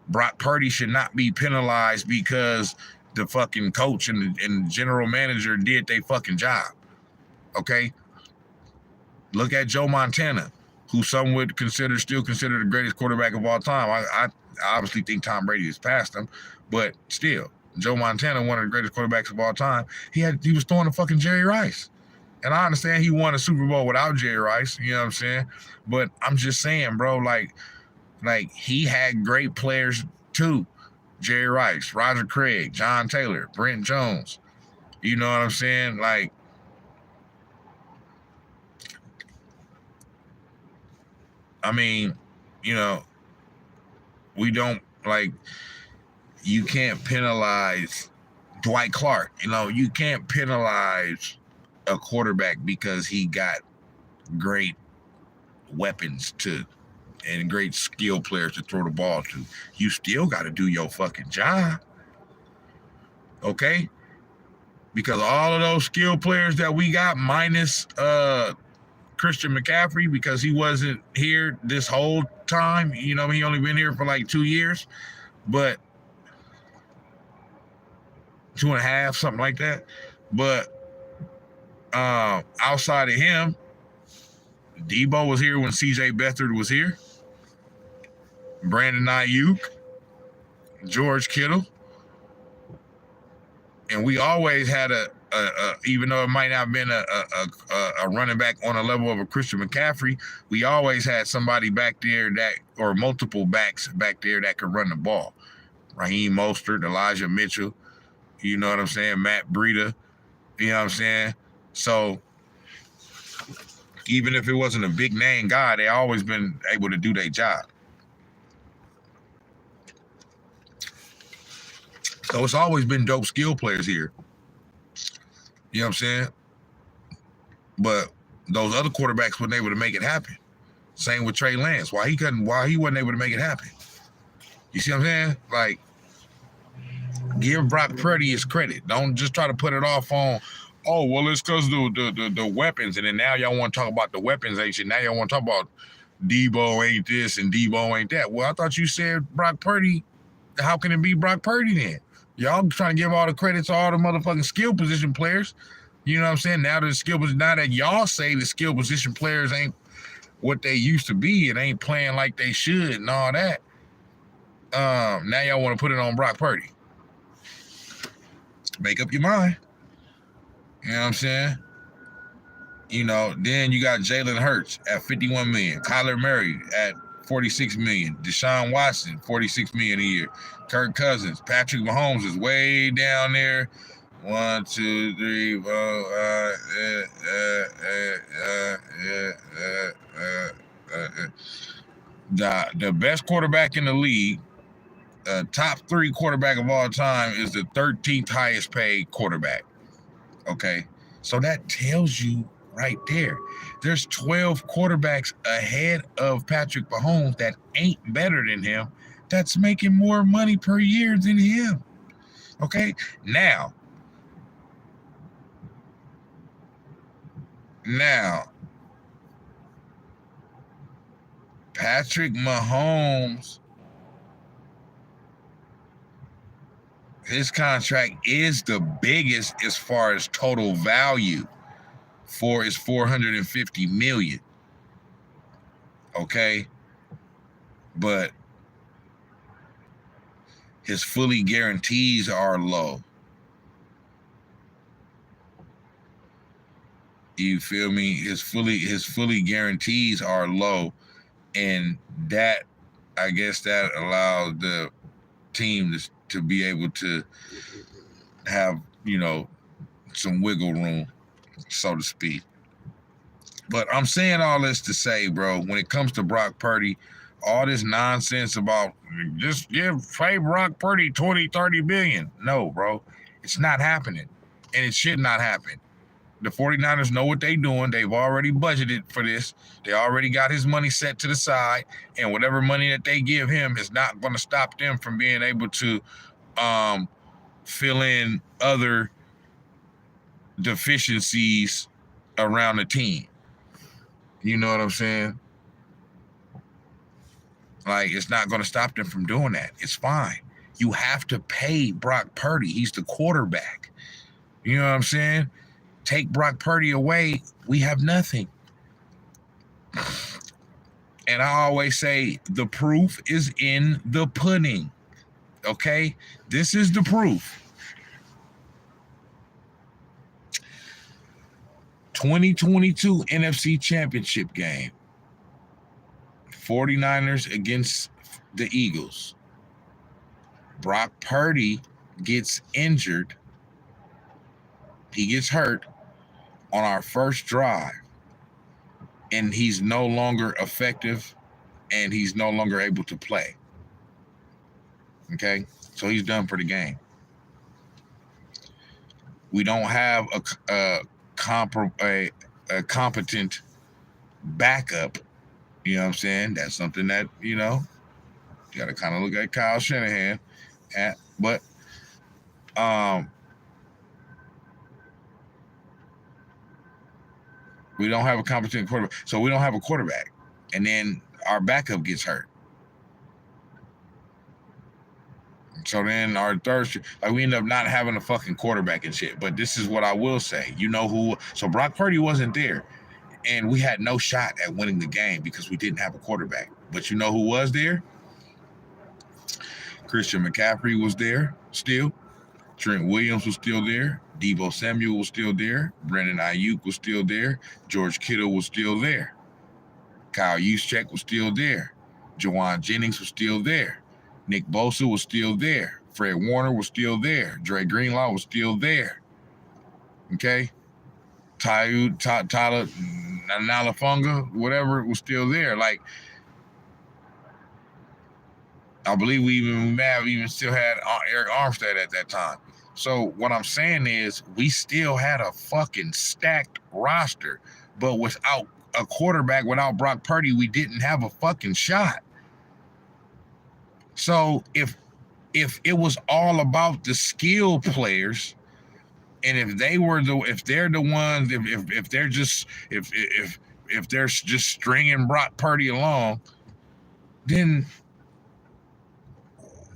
Brock Purdy should not be penalized because the fucking coach and general manager did their fucking job. Okay? Look at Joe Montana, who some would still consider the greatest quarterback of all time. I obviously think Tom Brady has passed him, but still, Joe Montana, one of the greatest quarterbacks of all time, he was throwing to fucking Jerry Rice. And I understand he won a Super Bowl without Jerry Rice, you know what I'm saying? But I'm just saying, bro, like he had great players too. Jerry Rice, Roger Craig, John Taylor, Brent Jones. You know what I'm saying? Like, I mean, you know, we don't, like, you can't penalize Dwight Clark. You know, you can't penalize a quarterback because he got great weapons and great skill players to throw the ball to. You still got to do your fucking job. Okay? Because all of those skill players that we got, minus Christian McCaffrey, because he wasn't here this whole time. You know, he only been here for like 2 years, but 2.5, something like that. But outside of him, Debo was here when CJ Beathard was here. Brandon Ayuk, George Kittle. And we always had even though it might not have been a running back on a level of a Christian McCaffrey, we always had somebody back there or multiple backs back there that could run the ball. Raheem Mostert, Elijah Mitchell, you know what I'm saying? Matt Breida, you know what I'm saying? So even if it wasn't a big name guy, they always been able to do their job. So it's always been dope skill players here. You know what I'm saying? But those other quarterbacks weren't able to make it happen. Same with Trey Lance. Why he wasn't able to make it happen? You see what I'm saying? Like, give Brock Purdy his credit. Don't just try to put it off on, oh, well, it's because the weapons. And then now y'all want to talk about the weapons ain't shit. Now y'all want to talk about Debo ain't this and Debo ain't that. Well, I thought you said Brock Purdy. How can it be Brock Purdy then? Y'all trying to give all the credit to all the motherfucking skill position players. You know what I'm saying? Now that y'all say the skill position players ain't what they used to be and ain't playing like they should and all that. Now y'all want to put it on Brock Purdy. Make up your mind. You know what I'm saying? You know, then you got Jalen Hurts at $51 million, Kyler Murray at $46 million, Deshaun Watson, $46 million a year, Kirk Cousins, Patrick Mahomes is way down there. 1, 2, 3, 4, the best quarterback in the league, top 3 quarterback of all time, is the 13th highest paid quarterback. Okay, so that tells you right there. There's 12 quarterbacks ahead of Patrick Mahomes that ain't better than him, that's making more money per year than him. Okay, now, Patrick Mahomes, his contract is the biggest as far as total value for is $450 million. Okay, but his fully guarantees are low. You feel me? His fully guarantees are low, and that, I guess, that allows the team to be able to have, you know, some wiggle room, so to speak. But I'm saying all this to say, bro, when it comes to Brock Purdy, all this nonsense about just pay Brock Purdy 20, 30 billion. No, bro, it's not happening, and it should not happen. The 49ers know what they're doing. They've already budgeted for this. They already got his money set to the side, and whatever money that they give him is not going to stop them from being able to fill in other deficiencies around the team. You know what I'm saying? Like, it's not going to stop them from doing that. It's fine. You have to pay Brock Purdy. He's the quarterback. You know what I'm saying? Take Brock Purdy away, we have nothing. And I always say the proof is in the pudding. Okay? This is the proof. 2022 NFC Championship game. 49ers against the Eagles. Brock Purdy gets injured. He gets hurt on our first drive, and he's no longer effective, and he's no longer able to play. Okay, so he's done for the game. We don't have a competent backup. You know what I'm saying? That's something that, you know, you got to kind of look at Kyle Shanahan at, but we don't have a competent quarterback. So we don't have a quarterback. And then our backup gets hurt. So then our third, like, we end up not having a fucking quarterback and shit. But this is what I will say. You know who? So Brock Purdy wasn't there. And we had no shot at winning the game because we didn't have a quarterback. But you know who was there? Christian McCaffrey was there still. Trent Williams was still there. Deebo Samuel was still there. Brandon Ayuk was still there. George Kittle was still there. Kyle Juszczyk was still there. Jawan Jennings was still there. Nick Bosa was still there. Fred Warner was still there. Dre Greenlaw was still there. Okay? Tyler Nalafunga, whatever, was still there. Like, I believe we may have even still had Eric Armstead at that time. So what I'm saying is we still had a fucking stacked roster, but without a quarterback, without Brock Purdy, we didn't have a fucking shot. So if it was all about the skill players, and if they're the ones, if they're just stringing Brock Purdy along, then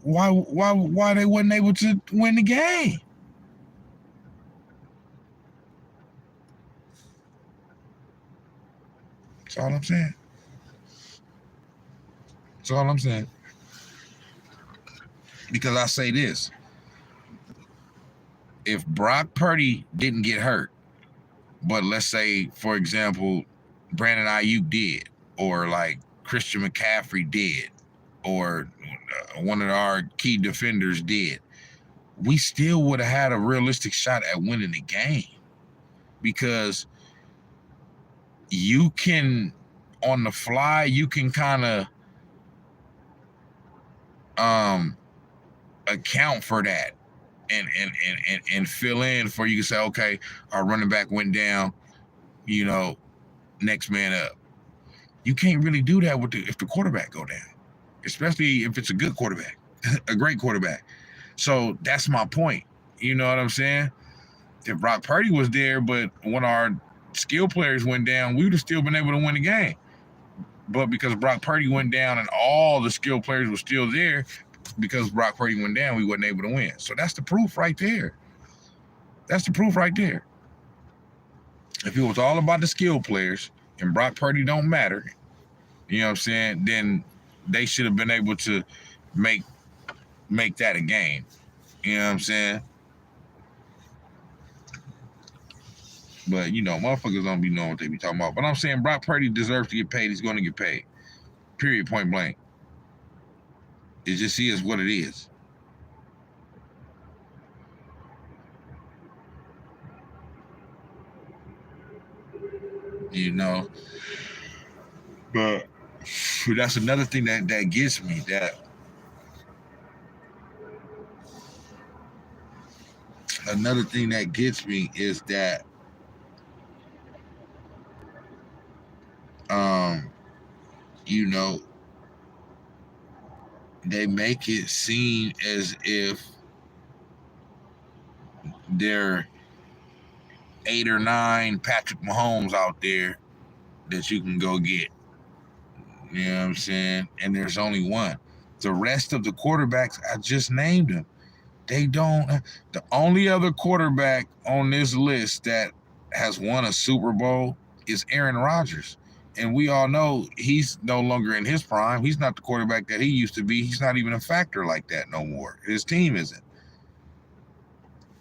why they wasn't able to win the game? That's all I'm saying. That's all I'm saying. Because I say this. if Brock Purdy didn't get hurt, but let's say, for example, Brandon Ayuk did, or like Christian McCaffrey did, or one of our key defenders did, we still would have had a realistic shot at winning the game, because you can, on the fly, you can kind of account for that and fill in for, you can say, okay, our running back went down, next man up. You can't really do that if the quarterback go down, especially if it's a good quarterback, a great quarterback. So that's my point. You know what I'm saying? If Brock Purdy was there, but when our skill players went down, we would have still been able to win the game. But because Brock Purdy went down and all the skill players were still there, because Brock Purdy went down, we wasn't able to win. So that's the proof right there. That's the proof right there. If it was all about the skill players and Brock Purdy don't matter, you know what I'm saying, then they should have been able to make that a game. You know what I'm saying? But, motherfuckers don't be knowing what they be talking about. But I'm saying Brock Purdy deserves to get paid. He's going to get paid. Period, point blank. It just is what it is. But that's another thing that gets me. Another thing that gets me is that they make it seem as if there are 8 or 9 Patrick Mahomes out there that you can go get. You know what I'm saying? And there's only one. The rest of the quarterbacks, I just named them. They don't. The only other quarterback on this list that has won a Super Bowl is Aaron Rodgers. And we all know he's no longer in his prime. He's not the quarterback that he used to be. He's not even a factor like that no more. His team isn't.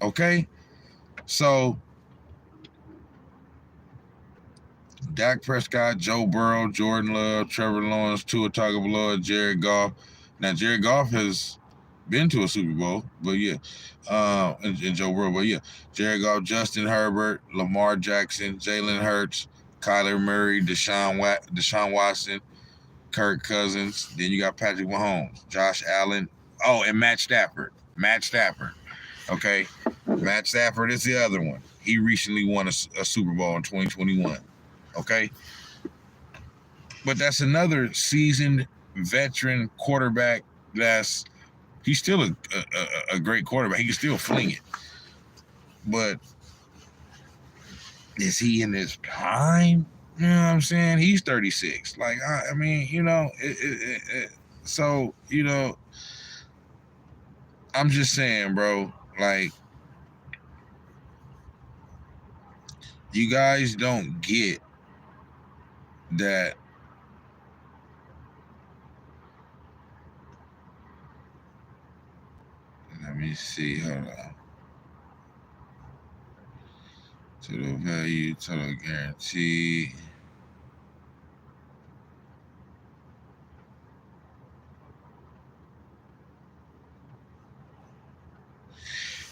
Okay? So, Dak Prescott, Joe Burrow, Jordan Love, Trevor Lawrence, Tua Tagovailoa, Jared Goff. Now, Jared Goff has been to a Super Bowl, but yeah. And Joe Burrow, but yeah. Jared Goff, Justin Herbert, Lamar Jackson, Jalen Hurts, Kyler Murray, Deshaun Watson, Kirk Cousins. Then you got Patrick Mahomes, Josh Allen. Oh, and Matt Stafford. Okay? Matt Stafford is the other one. He recently won a Super Bowl in 2021. Okay? But that's another seasoned veteran quarterback he's still a great quarterback. He can still fling it. But is he in his prime? You know what I'm saying? He's 36. Like, I mean, so, I'm just saying, bro, like, you guys don't get that. Let me see, hold on. Total value, total guarantee.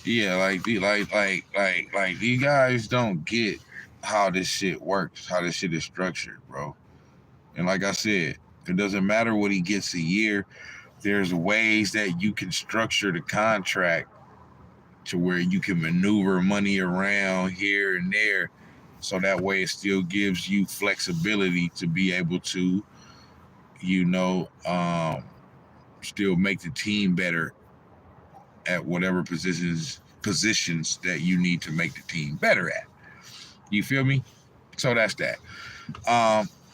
Yeah, like you guys don't get how this shit works, how this shit is structured, bro. And like I said, it doesn't matter what he gets a year. There's ways that you can structure the contract to where you can maneuver money around here and there, so that way it still gives you flexibility to be able to, still make the team better at whatever positions that you need to make the team better at. You feel me? So that's that.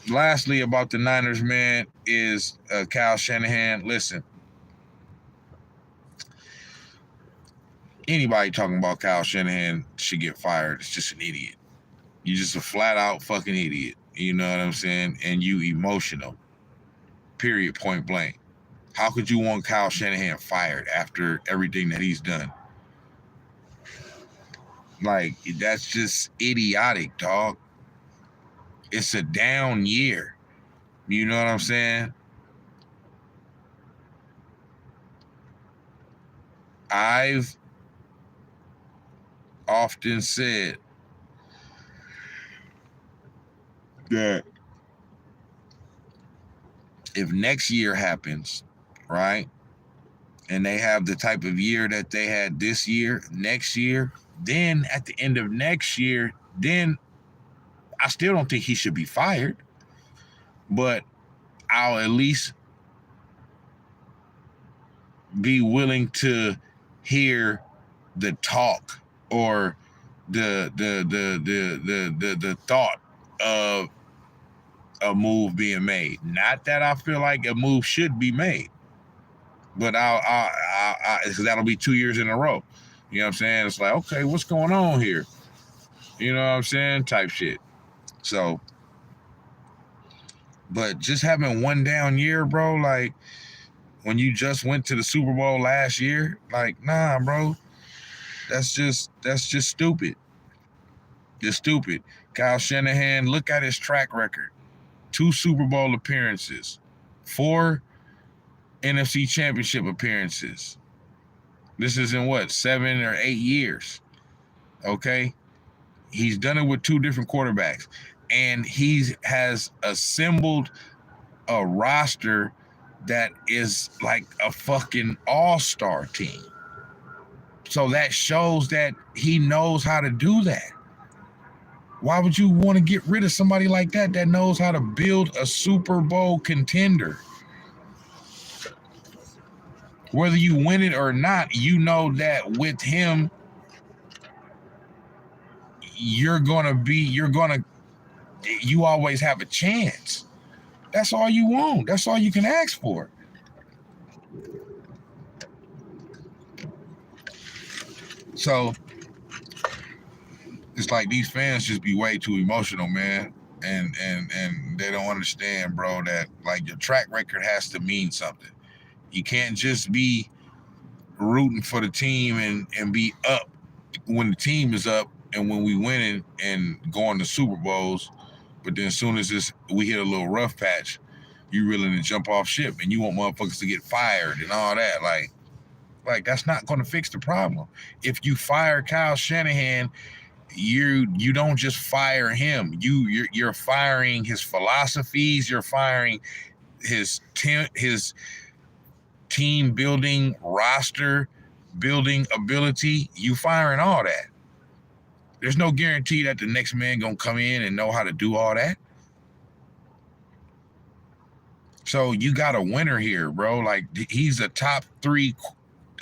Lastly, about the Niners, man, is Kyle Shanahan. Listen, anybody talking about Kyle Shanahan should get fired. It's just an idiot. You're just a flat out fucking idiot. You know what I'm saying? And you emotional. Period, point blank. How could you want Kyle Shanahan fired after everything that he's done? Like, that's just idiotic, dog. It's a down year. You know what I'm saying? I've often said that if next year happens, right, and they have the type of year that they had this year, next year, then at the end of next year, then I still don't think he should be fired, but I'll at least be willing to hear the talk or the thought of a move being made. Not that I feel like a move should be made, but that'll be 2 years in a row. You know what I'm saying? It's like, okay, what's going on here? You know what I'm saying? Type shit. So, but just having one down year, bro, like when you just went to the Super Bowl last year, like, nah, bro, that's just stupid. It's stupid. Kyle Shanahan, look at his track record. 2 Super Bowl appearances, 4 NFC Championship appearances. This is in what, 7 or 8 years? Okay? He's done it with 2 different quarterbacks. And he has assembled a roster that is like a fucking all-star team. So that shows that he knows how to do that. Why would you want to get rid of somebody like that knows how to build a Super Bowl contender? Whether you win it or not, you know that with him, you always have a chance. That's all you want. That's all you can ask for. So it's like these fans just be way too emotional, man. And they don't understand, bro, that like your track record has to mean something. You can't just be rooting for the team and be up when the team is up and when we winning and going to Super Bowls, but then as soon as we hit a little rough patch, you willing to jump off ship and you want motherfuckers to get fired and all that. Like that's not going to fix the problem. If you fire Kyle Shanahan, you don't just fire him. You're firing his philosophies. You're firing his team building, roster building ability. You firing all that. There's no guarantee that the next man gonna come in and know how to do all that. So you got a winner here, bro. Like he's a top 3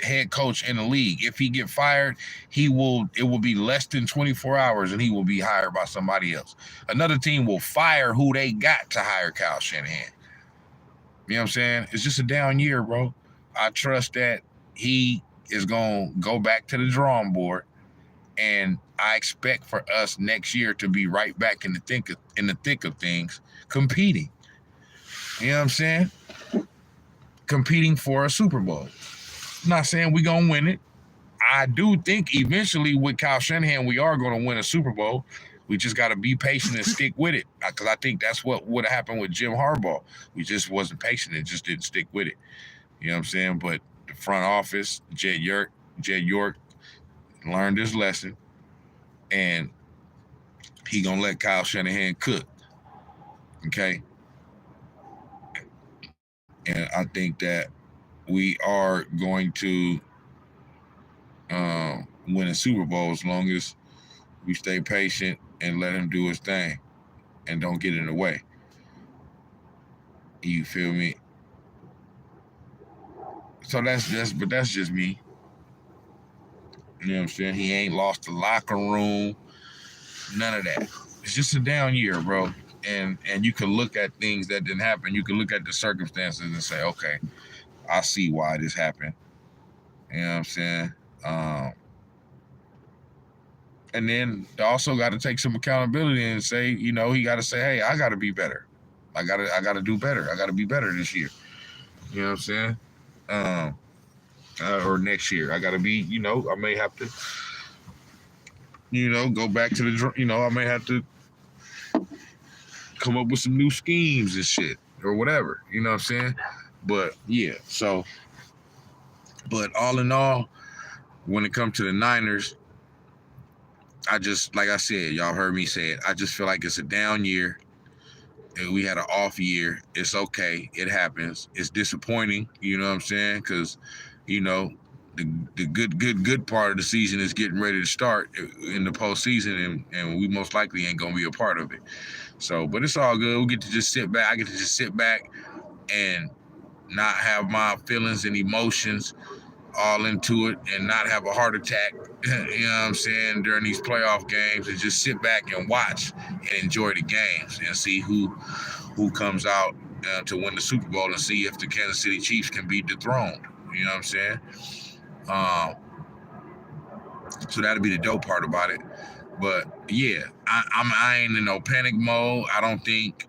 head coach in the league. If he get fired, it will be less than 24 hours and he will be hired by somebody else. Another team will fire who they got to hire Kyle Shanahan. You know what I'm saying? It's just a down year, bro. I trust that he is going to go back to the drawing board, and I expect for us next year to be right back in the thick of things, competing. You know what I'm saying? Competing for a Super Bowl. I'm not saying we're going to win it. I do think eventually with Kyle Shanahan, we are going to win a Super Bowl. We just got to be patient and stick with it, because I think that's what would have happened with Jim Harbaugh. We just wasn't patient and just didn't stick with it. You know what I'm saying? But the front office, Jed York learned his lesson, and he going to let Kyle Shanahan cook. Okay? And I think that we are going to win a Super Bowl as long as we stay patient and let him do his thing and don't get in the way. You feel me? So that's just me. You know what I'm saying? He ain't lost the locker room, none of that. It's just a down year, bro. And you can look at things that didn't happen. You can look at the circumstances and say, okay, I see why this happened. You know what I'm saying? And then also got to take some accountability and say, you know, he got to say, hey, I got to be better. I got to do better. I got to be better this year. You know what I'm saying? Or next year. I got to be, you know, I may have to go back to the, I may have to come up with some new schemes and shit or whatever. You know what I'm saying? But yeah, so, but all in all, when it comes to the Niners, I just, like I said, y'all heard me say it, I just feel like it's a down year. And we had an off year. It's okay. It happens. It's disappointing. You know what I'm saying? Because, the good part of the season is getting ready to start in the postseason, and we most likely ain't gonna be a part of it. So, but it's all good. We get to just sit back. I get to just sit back and not have my feelings and emotions all into it and not have a heart attack, you know what I'm saying, during these playoff games, and just sit back and watch and enjoy the games and see who comes out to win the Super Bowl and see if the Kansas City Chiefs can be dethroned. You know what I'm saying? So that'll be the dope part about it. But yeah, I ain't in no panic mode. I don't think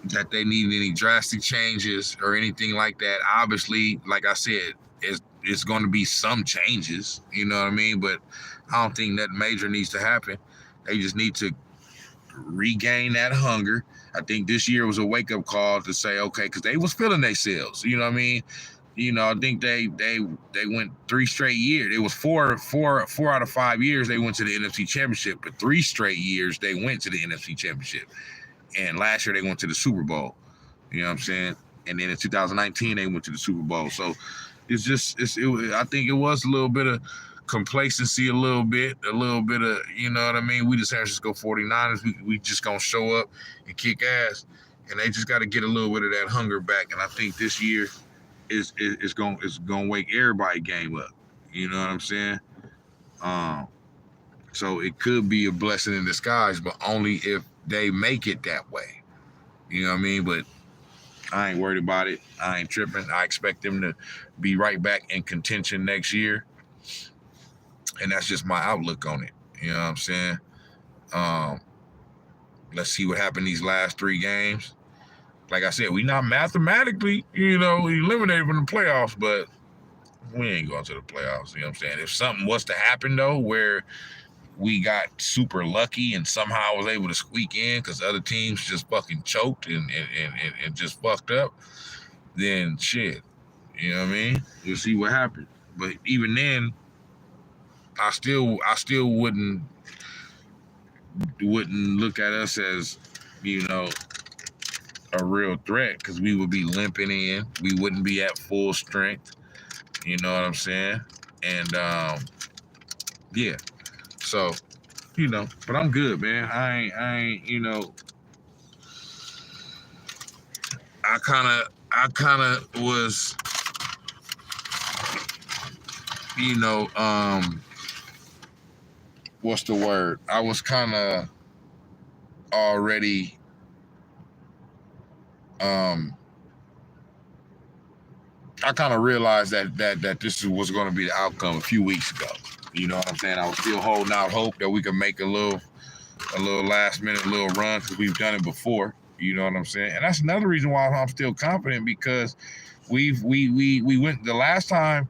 that they need any drastic changes or anything like that. Obviously, like I said, it's going to be some changes, you know what I mean? But I don't think that major needs to happen. They just need to regain that hunger. I think this year was a wake-up call to say, okay, because they was feeling themselves, you know what I mean? I think they went 3 straight years. It was four out of 5 years they went to the NFC Championship, but 3 straight years they went to the NFC Championship. And last year they went to the Super Bowl. You know what I'm saying? And then in 2019 they went to the Super Bowl. So I think it was a little bit of complacency, a little bit of, you know what I mean? We the San Francisco 49ers, we just gonna show up and kick ass. And they just got to get a little bit of that hunger back. And I think this year is gonna wake everybody game up. You know what I'm saying? So it could be a blessing in disguise, but only if they make it that way. You know what I mean? But I ain't worried about it. I ain't tripping. I expect them to be right back in contention next year. And that's just my outlook on it. You know what I'm saying? Let's see what happened these last 3 games. Like I said, we not mathematically, eliminated from the playoffs, but we ain't going to the playoffs. You know what I'm saying? If something was to happen, though, where we got super lucky and somehow was able to squeak in because other teams just fucking choked and just fucked up, then shit, you know what I mean? We'll see what happens. But even then, I still wouldn't look at us as, a real threat, because we would be limping in. We wouldn't be at full strength. You know what I'm saying? And yeah. So, but I'm good, man. I ain't, I kind of was, what's the word? I was kind of already, I kind of realized that this was going to be the outcome a few weeks ago. You know what I'm saying? I was still holding out hope that we could make a little last minute little run, because we've done it before. You know what I'm saying? And that's another reason why I'm still confident, because we went the last time,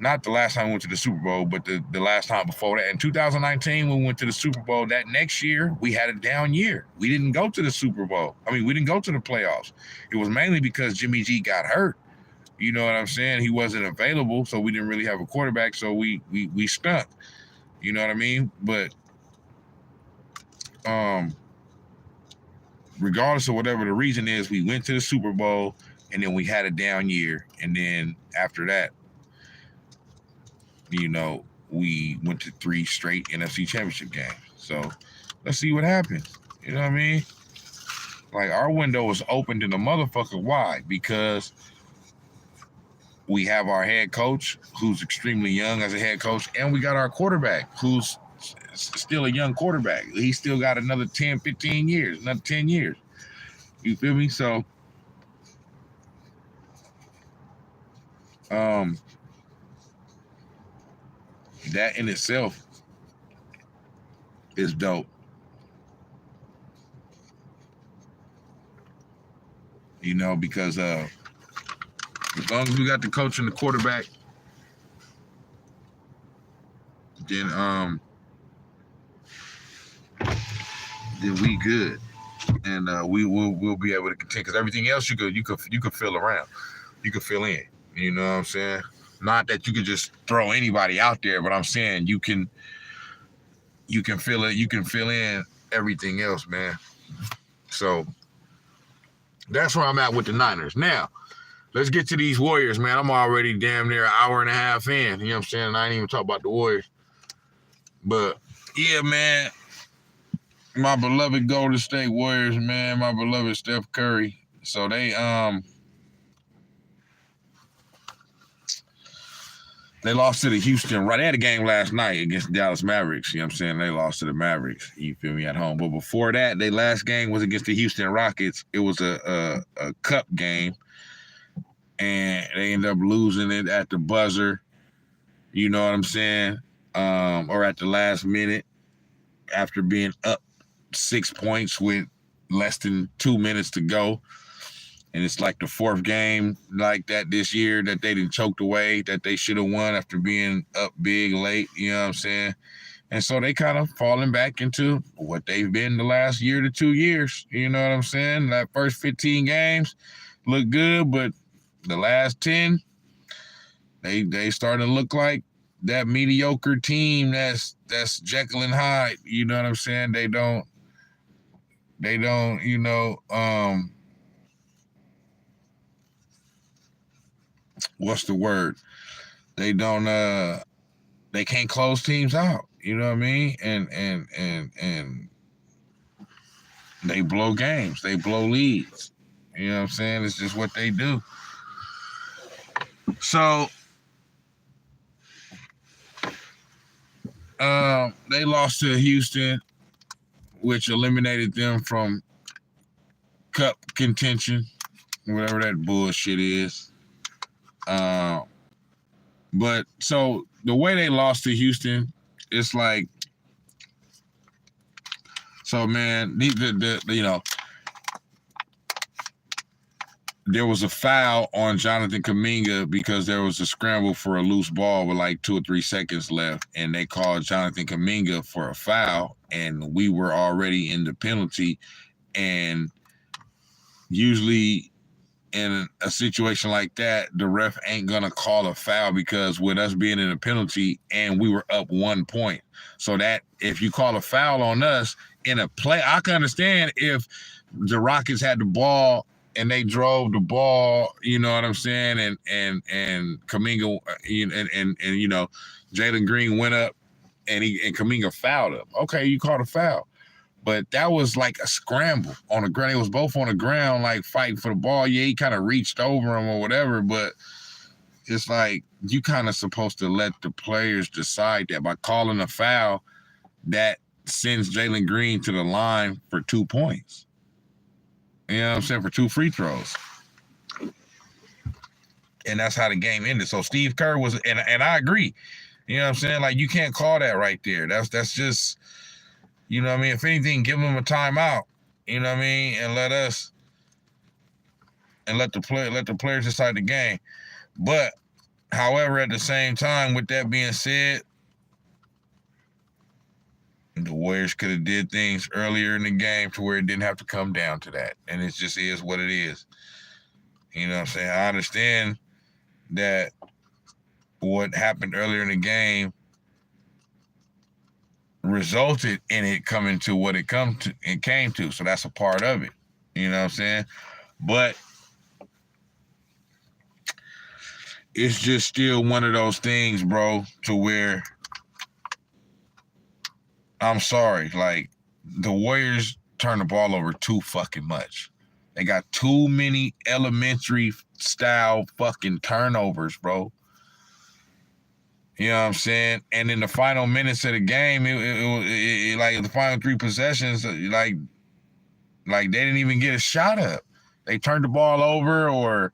not the last time we went to the Super Bowl, but the last time before that. In 2019, when we went to the Super Bowl, that next year, we had a down year. We didn't go to the Super Bowl. I mean, we didn't go to the playoffs. It was mainly because Jimmy G got hurt. You know what I'm saying? He wasn't available, so we didn't really have a quarterback, so we stunk. You know what I mean? But regardless of whatever the reason is, we went to the Super Bowl, and then we had a down year. And then after that, we went to 3 straight NFC Championship games. So let's see what happens. You know what I mean? Like, our window is open to the motherfucker. Why? Because we have our head coach, who's extremely young as a head coach, and we got our quarterback, who's still a young quarterback. He's still got another 10, 15 years, another 10 years. You feel me? So, that in itself is dope. Because As long as we got the coach and the quarterback, then we good, and we'll be able to continue. Because everything else you could fill around, you could fill in. You know what I'm saying? Not that you could just throw anybody out there, but I'm saying you can fill it. You can fill in everything else, man. So that's where I'm at with the Niners. Now, let's get to these Warriors, man. I'm already damn near an hour and a half in. You know what I'm saying? I ain't even talk about the Warriors. But, yeah, man, my beloved Golden State Warriors, man, my beloved Steph Curry. So they lost to the Houston. Right, they had a game last night against the Dallas Mavericks. You know what I'm saying? They lost to the Mavericks. You feel me? At home. But before that, their last game was against the Houston Rockets. It was a cup game, and they ended up losing it at the buzzer. You know what I'm saying? Or at the last minute after being up 6 points with less than 2 minutes to go. And it's like the fourth game like that this year that they didn't choked away, that they should have won after being up big late, you know what I'm saying? And so they kind of falling back into what they've been the last year to 2 years, you know what I'm saying? That first 15 games look good, but the last 10, they starting to look like that mediocre team that's Jekyll and Hyde, you know what I'm saying? They don't, you know, what's the word? They don't they can't close teams out, you know what I mean? And they blow games, they blow leads. You know what I'm saying? It's just what they do. So they lost to Houston, which eliminated them from cup contention, whatever that bullshit is. But so the way they lost to Houston, it's like, so man, the you know, there was a foul on Jonathan Kuminga because there was a scramble for a loose ball with like 2 or 3 seconds left, and they called Jonathan Kuminga for a foul, and we were already in the penalty. And usually in a situation like that, the ref ain't gonna call a foul because with us being in a penalty and we were up 1 point. So that if you call a foul on us in a play, I can understand if the Rockets had the ball and they drove the ball, you know what I'm saying, and Kuminga, and you know, Jalen Green went up and Kuminga fouled him. Okay, you called a foul. But that was like a scramble on the ground. It was both on the ground, like fighting for the ball. Yeah, he kind of reached over him or whatever, but it's like you kind of supposed to let the players decide that by calling a foul that sends Jalen Green to the line for 2 points. You know what I'm saying? For 2 free throws. And that's how the game ended. So Steve Kerr was, and I agree. You know what I'm saying? Like, you can't call that right there. That's just, you know what I mean? If anything, give them a timeout. You know what I mean? And let the players decide the game. But, however, at the same time, with that being said, the Warriors could have did things earlier in the game to where it didn't have to come down to that. And it just is what it is. You know what I'm saying? I understand that what happened earlier in the game resulted in it coming to what it came to. So that's a part of it. You know what I'm saying? But it's just still one of those things, bro, to where I'm sorry, like, the Warriors turn the ball over too fucking much. They got too many elementary style fucking turnovers, bro. You know what I'm saying? And in the final minutes of the game, it like the final 3 possessions, like they didn't even get a shot up. They turned the ball over or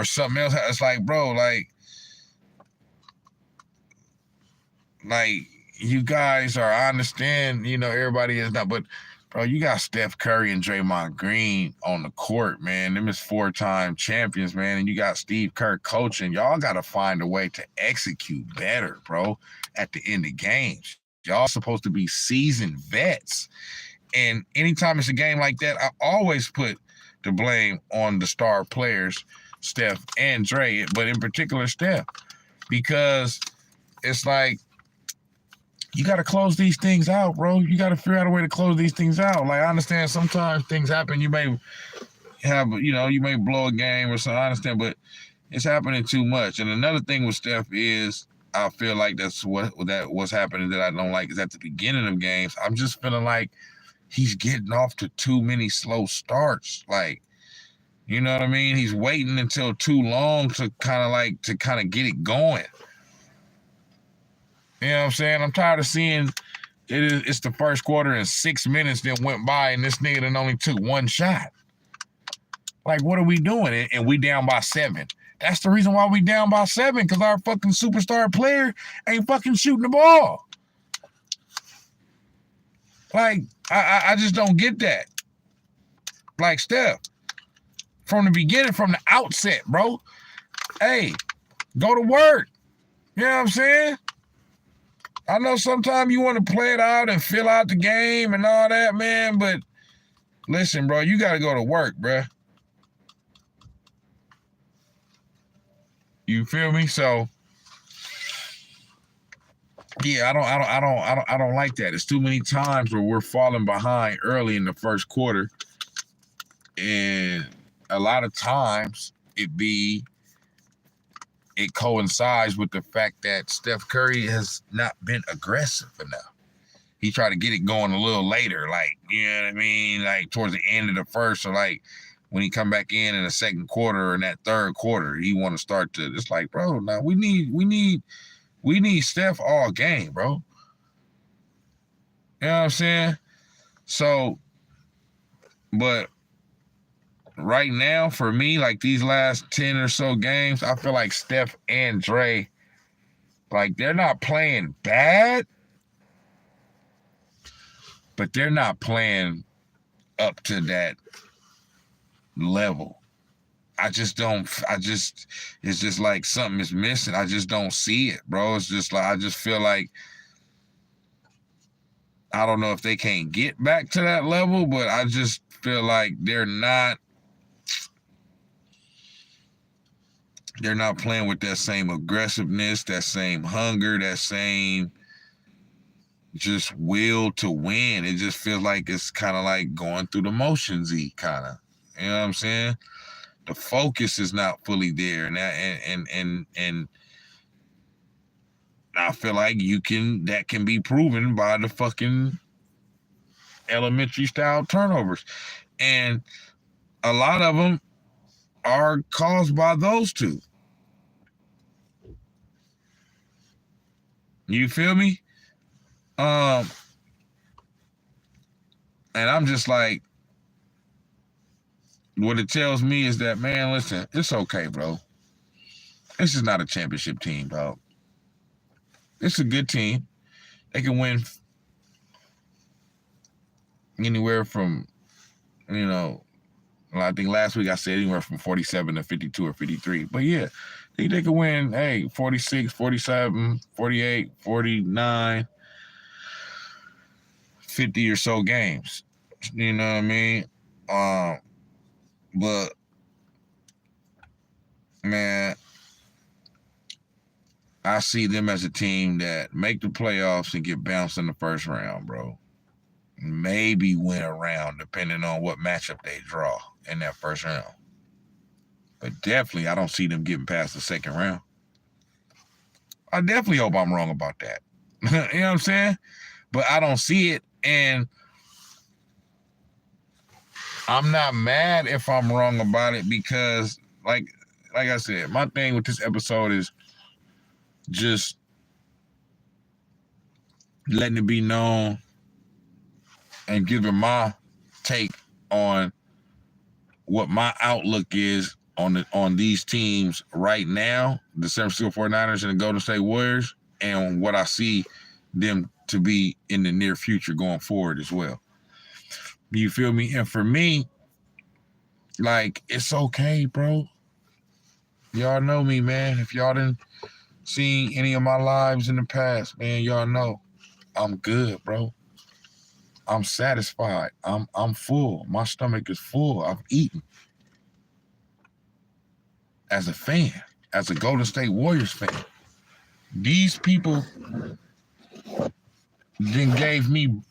something else. It's like, bro, like you guys are, I understand, you know, everybody is not, but Bro, you got Steph Curry and Draymond Green on the court, man. Them is 4-time champions, man. And you got Steve Kerr coaching. Y'all got to find a way to execute better, bro, at the end of games. Y'all supposed to be seasoned vets. And anytime it's a game like that, I always put the blame on the star players, Steph and Dre, but in particular Steph, because it's like, you got to close these things out, bro. You got to figure out a way to close these things out. Like, I understand sometimes things happen. You may have, you may blow a game or something. I understand, but it's happening too much. And another thing with Steph is, I feel like that's what's happening that I don't like is at the beginning of games, I'm just feeling like he's getting off to too many slow starts. Like, you know what I mean? He's waiting until too long to kind of get it going. You know what I'm saying? I'm tired of seeing it's the first quarter and 6 minutes that went by and this nigga done only took one shot. Like, what are we doing? And we down by 7. That's the reason why we down by 7, because our fucking superstar player ain't fucking shooting the ball. Like, I just don't get that. Like, Steph, from the beginning, from the outset, bro, hey, go to work. You know what I'm saying? I know sometimes you want to play it out and fill out the game and all that, man, but listen, bro, you got to go to work, bro. You feel me? So, yeah, I don't like that. It's too many times where we're falling behind early in the first quarter, and a lot of times it coincides with the fact that Steph Curry has not been aggressive enough. He tried to get it going a little later, like, you know what I mean? Like towards the end of the first, or like when he come back in the second quarter or in that third quarter, he want to start to, it's like, bro, now we need Steph all game, bro. You know what I'm saying? So, but right now, for me, like these last 10 or so games, I feel like Steph and Dre, like they're not playing bad, but they're not playing up to that level. It's just like something is missing. I just don't see it, bro. It's just like, I just feel like, I don't know if they can't get back to that level, but I just feel like they're not playing with that same aggressiveness, that same hunger, that same just will to win. It just feels like it's kind of like going through the motions-y kind of. You know what I'm saying? The focus is not fully there, and I feel like that can be proven by the fucking elementary style turnovers, and a lot of them are caused by those two. You feel me? And I'm just like, what it tells me is that, man, listen, it's okay, bro. This is not a championship team, dog. It's a good team. They can win anywhere from, I think last week I said anywhere from 47 to 52 or 53. But yeah, they can win, 46, 47, 48, 49, 50 or so games. You know what I mean? But, man, I see them as a team that make the playoffs and get bounced in the first round, bro. Maybe win a round, depending on what matchup they draw in that first round. But definitely, I don't see them getting past the second round. I definitely hope I'm wrong about that. You know what I'm saying? But I don't see it, and I'm not mad if I'm wrong about it, because, like I said, my thing with this episode is just letting it be known and giving my take on what my outlook is on these teams right now, the San Francisco 49ers and the Golden State Warriors, and what I see them to be in the near future going forward as well. You feel me? And for me, like, it's okay, bro. Y'all know me, man. If y'all didn't see any of my lives in the past, man, y'all know I'm good, bro. I'm satisfied. I'm full. My stomach is full. I've eaten. As a fan, as a Golden State Warriors fan, these people then gave me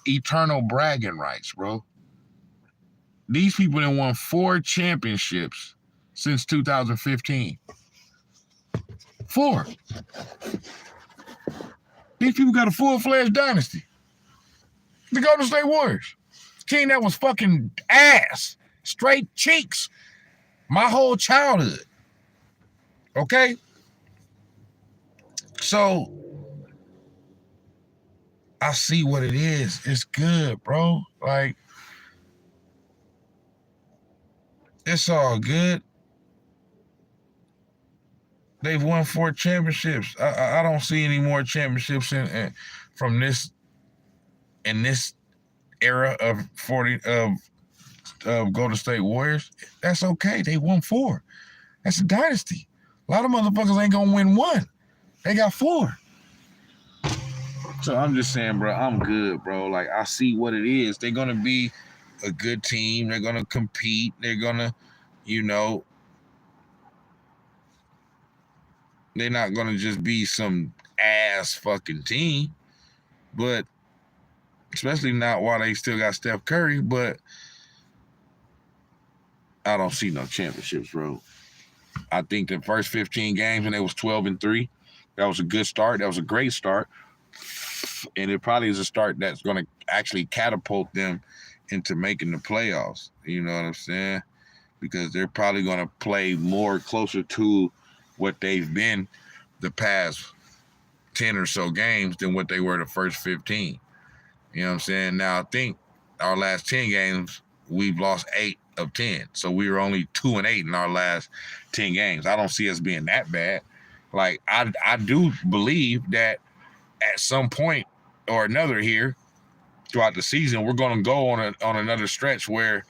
eternal bragging rights, bro. These people done won 4 championships since 2015. 4. These people got a full-fledged dynasty. The Golden State Warriors. Team that was fucking ass. Straight cheeks. My whole childhood. Okay? So, I see what it is. It's good, bro. Like, it's all good. They've won 4 championships. I don't see any more championships from this in this era of Golden State Warriors. That's okay. They won 4. That's a dynasty. A lot of motherfuckers ain't gonna win 1. They got 4. So I'm just saying, bro, I'm good, bro. Like, I see what it is. They're gonna be a good team. They're gonna compete. They're gonna, they're not gonna just be some ass fucking team. But especially not while they still got Steph Curry, but I don't see no championships, bro. I think the first 15 games when they was 12-3, that was a good start. That was a great start. And it probably is a start that's going to actually catapult them into making the playoffs. You know what I'm saying? Because they're probably going to play more closer to what they've been the past 10 or so games than what they were the first 15. You know what I'm saying? Now, I think our last 10 games, we've lost 8 of 10. So we were only 2-8 in our last 10 games. I don't see us being that bad. Like, I do believe that at some point or another here throughout the season, we're going to go on another stretch where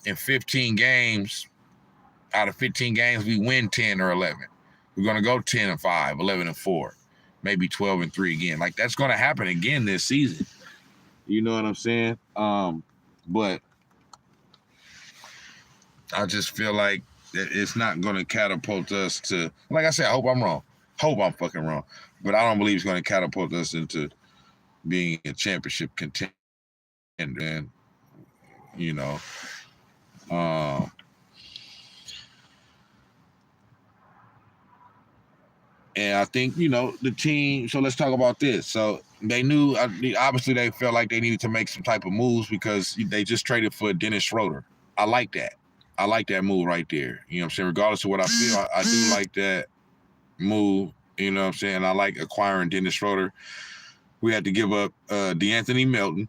in 15 games, out of 15 games, we win 10 or 11. We're going to go 10-5, 11-4, maybe 12-3 again. Like, that's going to happen again this season. You know what I'm saying? But I just feel like it's not going to catapult us to, like I said, I hope I'm wrong. Hope I'm fucking wrong. But I don't believe it's going to catapult us into being a championship contender. And, and I think, the team, so let's talk about this. So they knew, obviously they felt like they needed to make some type of moves because they just traded for Dennis Schroeder. I like that. I like that move right there. You know what I'm saying? Regardless of what I feel, I do like that move. You know what I'm saying? I like acquiring Dennis Schroeder. We had to give up DeAnthony Melton,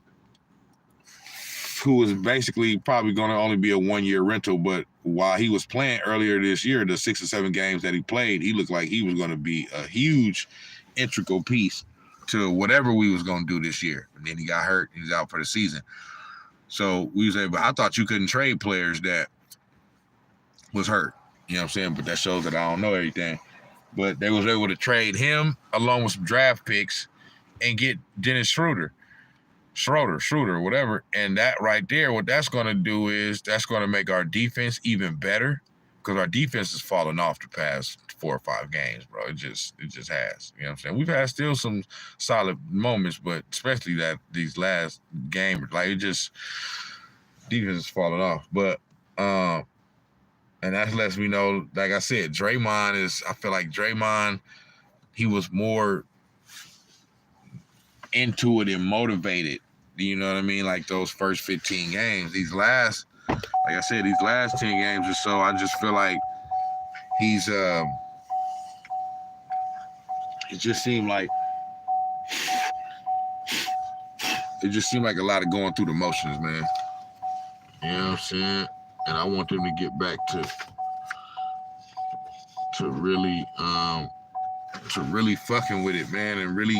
who was basically probably going to only be a 1-year rental. But while he was playing earlier this year, the 6 or 7 games that he played, he looked like he was going to be a huge, integral piece to whatever we was going to do this year. And then he got hurt. He's out for the season. So we was able, I thought you couldn't trade players that was hurt. You know what I'm saying? But that shows that I don't know everything. But they was able to trade him along with some draft picks and get Dennis Schroeder, whatever. And that right there, what that's going to do is that's going to make our defense even better because our defense has fallen off the past 4 or 5 games, bro. It just has. You know what I'm saying? We've had still some solid moments, but especially that these last games, like it just defense is falling off. But and that lets me know, like I said, I feel like Draymond, he was more into it and motivated. You know what I mean? Like those first 15 games. These last 10 games or so, I just feel like he's it just seemed like a lot of going through the motions, man. You know what I'm saying? And I want them to get back to really fucking with it, man, and really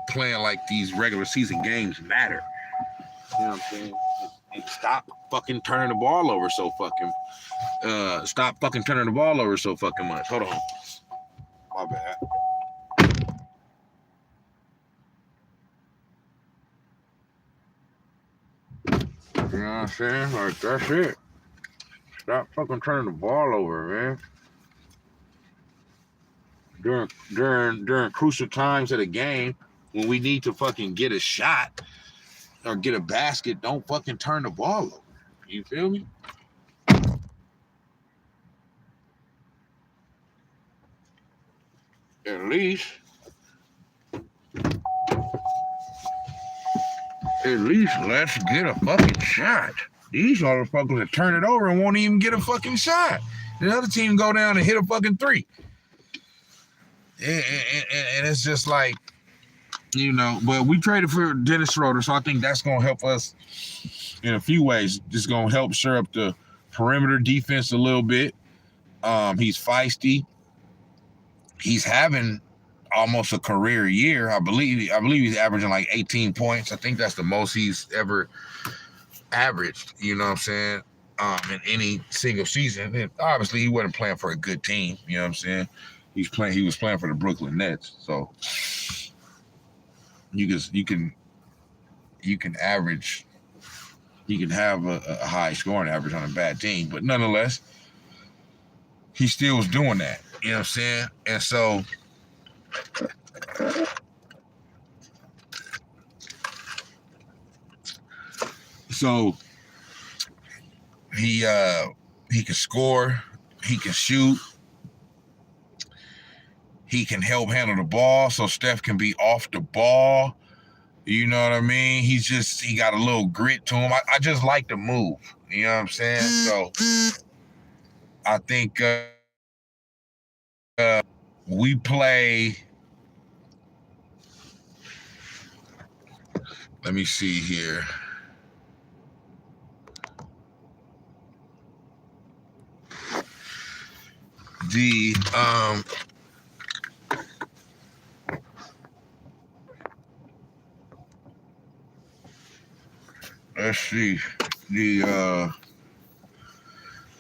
playing like these regular season games matter. You know what I'm saying? And stop fucking turning the ball over so fucking. Stop fucking turning the ball over so fucking much. Hold on. My bad. You know what I'm saying? Like, that's it. Stop fucking turning the ball over, man. During crucial times of the game, when we need to fucking get a shot or get a basket, don't fucking turn the ball over. You feel me? At least let's get a fucking shot. These motherfuckers that turn it over and won't even get a fucking shot. The other team go down and hit a fucking three. And it's just like, you know, but we traded for Dennis Schroeder, so I think that's going to help us in a few ways. Just going to help shore up the perimeter defense a little bit. He's feisty. He's having almost a career year. I believe he's averaging like 18 points. I think that's the most he's ever averaged, you know what I'm saying, in any single season. And obviously he wasn't playing for a good team, you know what I'm saying? He was playing for the Brooklyn Nets. So you can average, you can have a high scoring average on a bad team, but nonetheless, he still was doing that, you know what I'm saying? And so he can score, he can shoot, he can help handle the ball, so Steph can be off the ball. You know what I mean? He got a little grit to him. I just like the move. You know what I'm saying? So I think we play. Let me see here. Let's see. The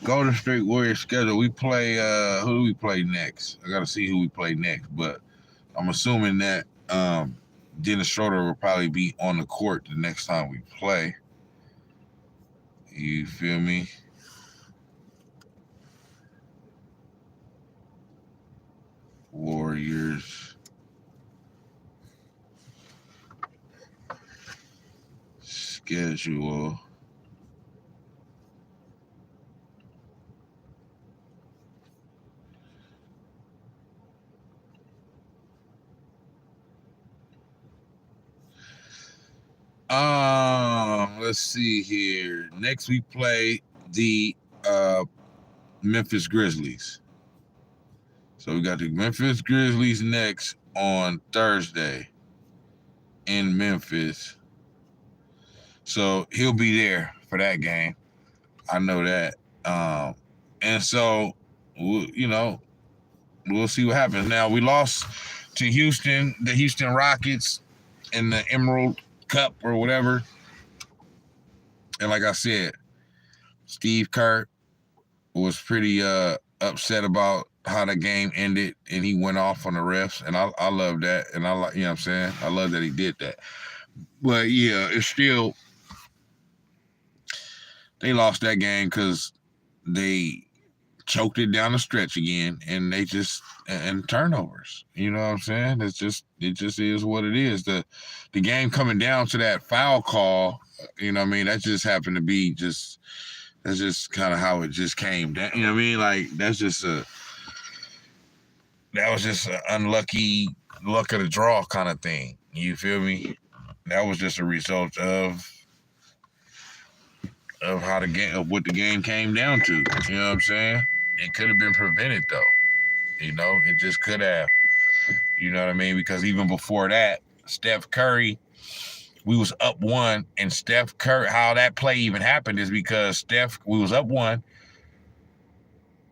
Golden State Warriors schedule. We play who do we play next? I gotta see who we play next, but I'm assuming that Dennis Schroeder will probably be on the court the next time we play. You feel me? Warriors schedule. Let's see here. Next we play the Memphis Grizzlies. So we got the Memphis Grizzlies next on Thursday in Memphis. So he'll be there for that game. I know that. And so, you know, we'll see what happens. Now, we lost to Houston, the Houston Rockets in the Emerald Cup or whatever. And like I said, Steve Kerr was pretty upset about how the game ended, and he went off on the refs, and I love that, and I like, you know what I'm saying? I love that he did that. But yeah, it's still, they lost that game because they choked it down the stretch again, and they just, and turnovers. You know what I'm saying? It just is what it is. The game coming down to that foul call, you know what I mean? That just happened to be that's just kind of how it just came down. You know what I mean? Like, that was just an unlucky luck of the draw kind of thing. You feel me? That was just a result of how the game, of what the game came down to. You know what I'm saying? It could have been prevented though. You know, it just could have. You know what I mean? Because even before that, Steph Curry, we was up 1, and Steph Curry, how that play even happened is because we was up 1.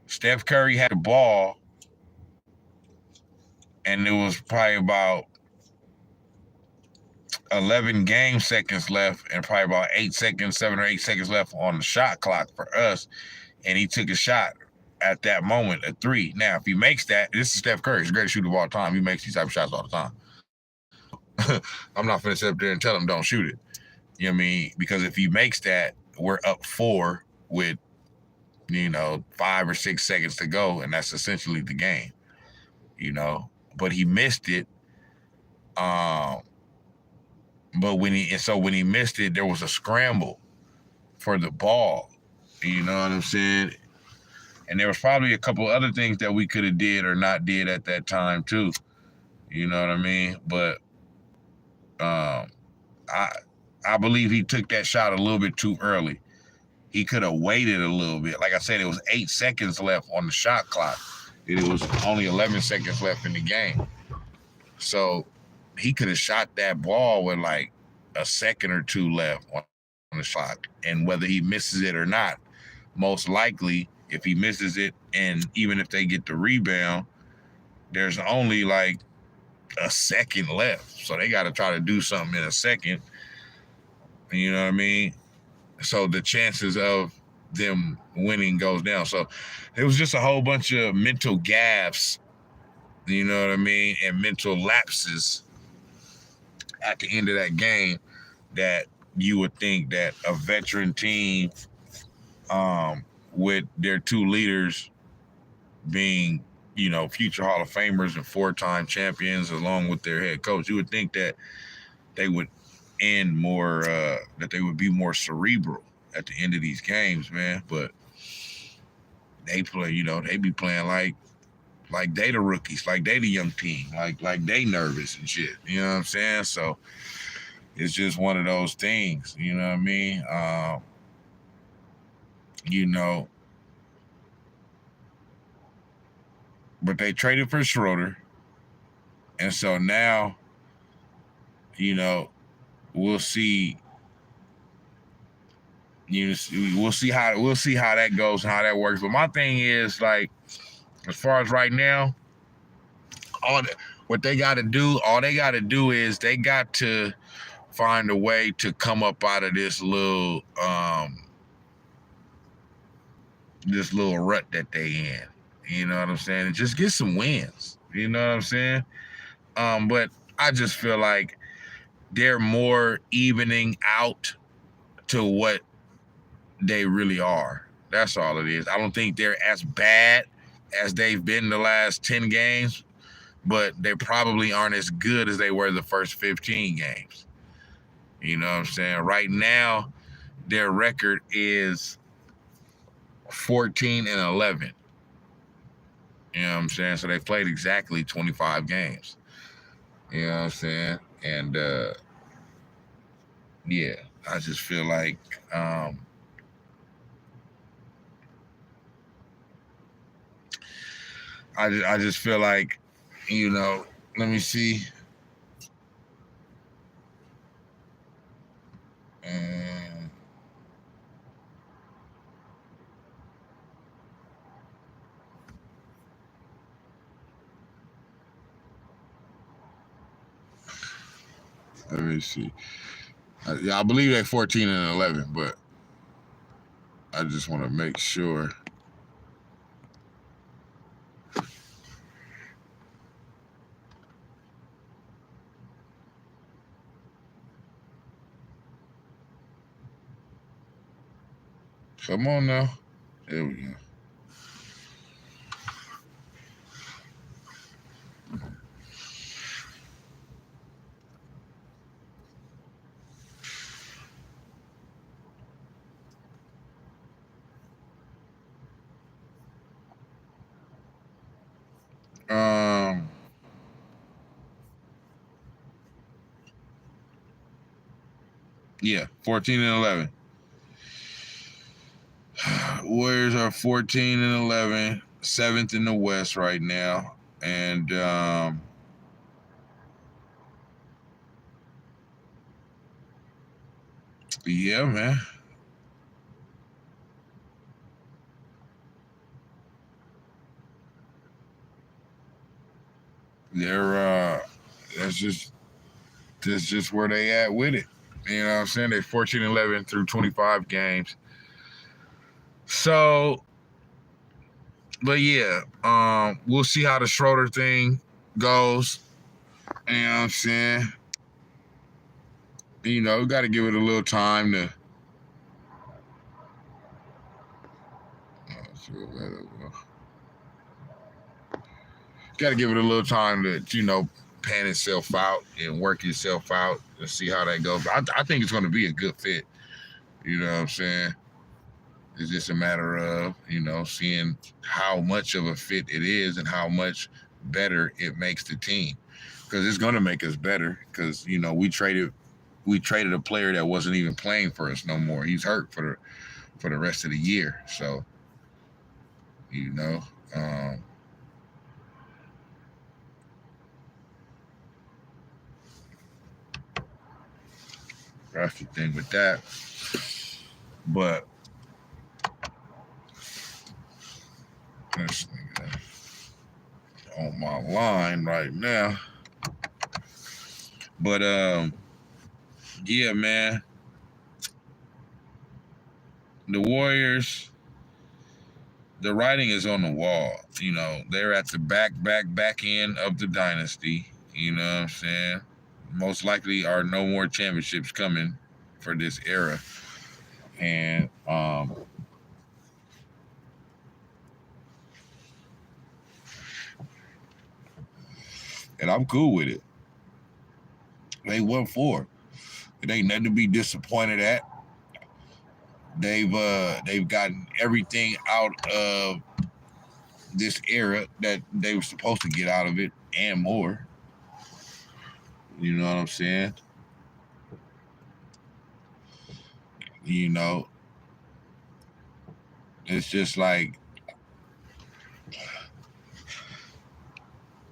Steph Curry had the ball, and it was probably about 11 game seconds left and probably about 7 or 8 seconds left on the shot clock for us. And he took a shot at that moment, a three. Now, if he makes that, this is Steph Curry. He's the greatest shooter of all time. He makes these type of shots all the time. I'm not going to sit up there and tell him don't shoot it. You know what I mean? Because if he makes that, we're up 4 with, 5 or 6 seconds to go, and that's essentially the game. But he missed it. But when he missed it, there was a scramble for the ball. You know what I'm saying? And there was probably a couple other things that we could have did or not did at that time too. You know what I mean? But I believe he took that shot a little bit too early. He could have waited a little bit. Like I said, it was 8 seconds left on the shot clock. It was only 11 seconds left in the game. So he could have shot that ball with like a second or two left on the shot. And whether he misses it or not, most likely, if he misses it, and even if they get the rebound, there's only like a second left. So they got to try to do something in a second. You know what I mean? So the chances of them winning goes down. So it was just a whole bunch of mental gaffes, you know what I mean, and mental lapses at the end of that game that you would think that a veteran team with their 2 leaders being, future Hall of Famers and 4-time champions along with their head coach, you would think that they would end more, that they would be more cerebral at the end of these games, man. But they play, they be playing like they the rookies, like they the young team, like they nervous and shit. You know what I'm saying? So it's just one of those things, you know what I mean? But they traded for Schroeder. And so now, we'll see. We'll see how that goes and how that works. But my thing is, like, as far as right now, all they got to do is they got to find a way to come up out of this little rut that they in. You know what I'm saying? And just get some wins. You know what I'm saying? But I just feel like they're more evening out to what they really are. That's all it is. I don't think they're as bad as they've been the last 10 games, but they probably aren't as good as they were the first 15 games. You know what I'm saying? Right now, their record is 14-11. You know what I'm saying? So they played exactly 25 games. You know what I'm saying? And yeah, I just feel like I just feel like, let me see. Let me see. Yeah, I believe they're 14-11, but I just want to make sure. Come on now. There we go. Yeah, 14-11. Warriors are 14-11, 7th in the West right now, and yeah, man. That's just That's just where they at with it. You know what I'm saying? They're 14-11 through 25 games. So, but yeah, we'll see how the Schroeder thing goes. You know what I'm saying? You know, we got to give it a little time to. Got to give it a little time to, you know, pan itself out and work itself out and see how that goes. I think it's going to be a good fit. You know what I'm saying? It's just a matter of, you know, seeing how much of a fit it is and how much better it makes the team. Because it's going to make us better. Because, you know, we traded a player that wasn't even playing for us no more. He's hurt for the rest of the year. So, you know, that's the thing with that. But this nigga on my line right now. But yeah, man. The Warriors, the writing is on the wall. You know, they're at the back end of the dynasty. You know what I'm saying? Most likely are no more championships coming for this era. And I'm cool with it. They won 4. It ain't nothing to be disappointed at. They've gotten everything out of this era that they were supposed to get out of it and more. You know what I'm saying? You know, it's just like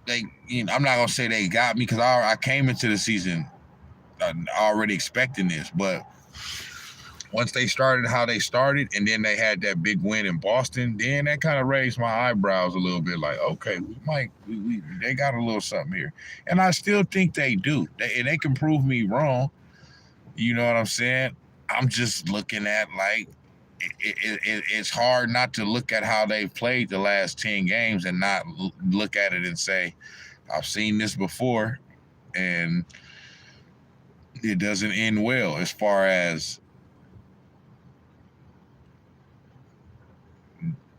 they. You know, I'm not gonna say they got me because I came into the season already expecting this, but once they started how they started, and then they had that big win in Boston, then that kind of raised my eyebrows a little bit. Like, okay, they got a little something here, and I still think they do. They can prove me wrong. You know what I'm saying? I'm just looking at like it's hard not to look at how they've played the last 10 games and not look at it and say, I've seen this before, and it doesn't end well as far as,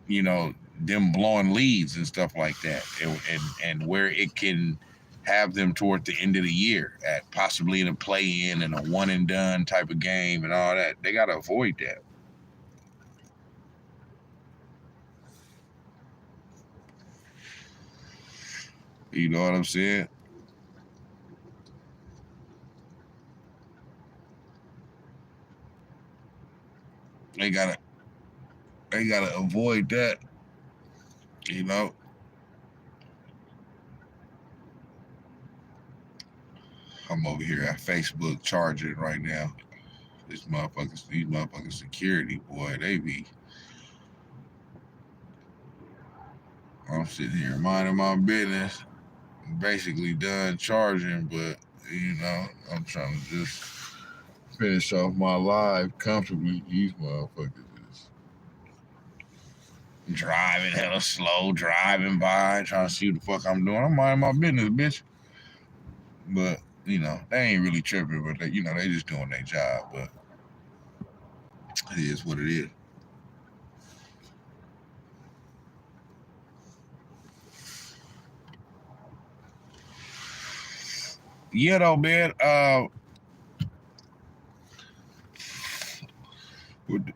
you know, them blowing leads and stuff like that, and where it can have them toward the end of the year at possibly in a play-in and a one-and-done type of game and all that. They got to avoid that. You know what I'm saying? They gotta avoid that. You know. I'm over here at Facebook charging right now. These motherfuckers security, boy, they be. I'm sitting here minding my business. I'm basically done charging, but you know, I'm trying to just finish off my live comfortably. These motherfuckers is driving hella slow, driving by, trying to see what the fuck I'm doing. I'm minding my business, bitch. But, you know, they ain't really tripping, but they, you know, they just doing their job. But it is what it is. Yeah, though, man.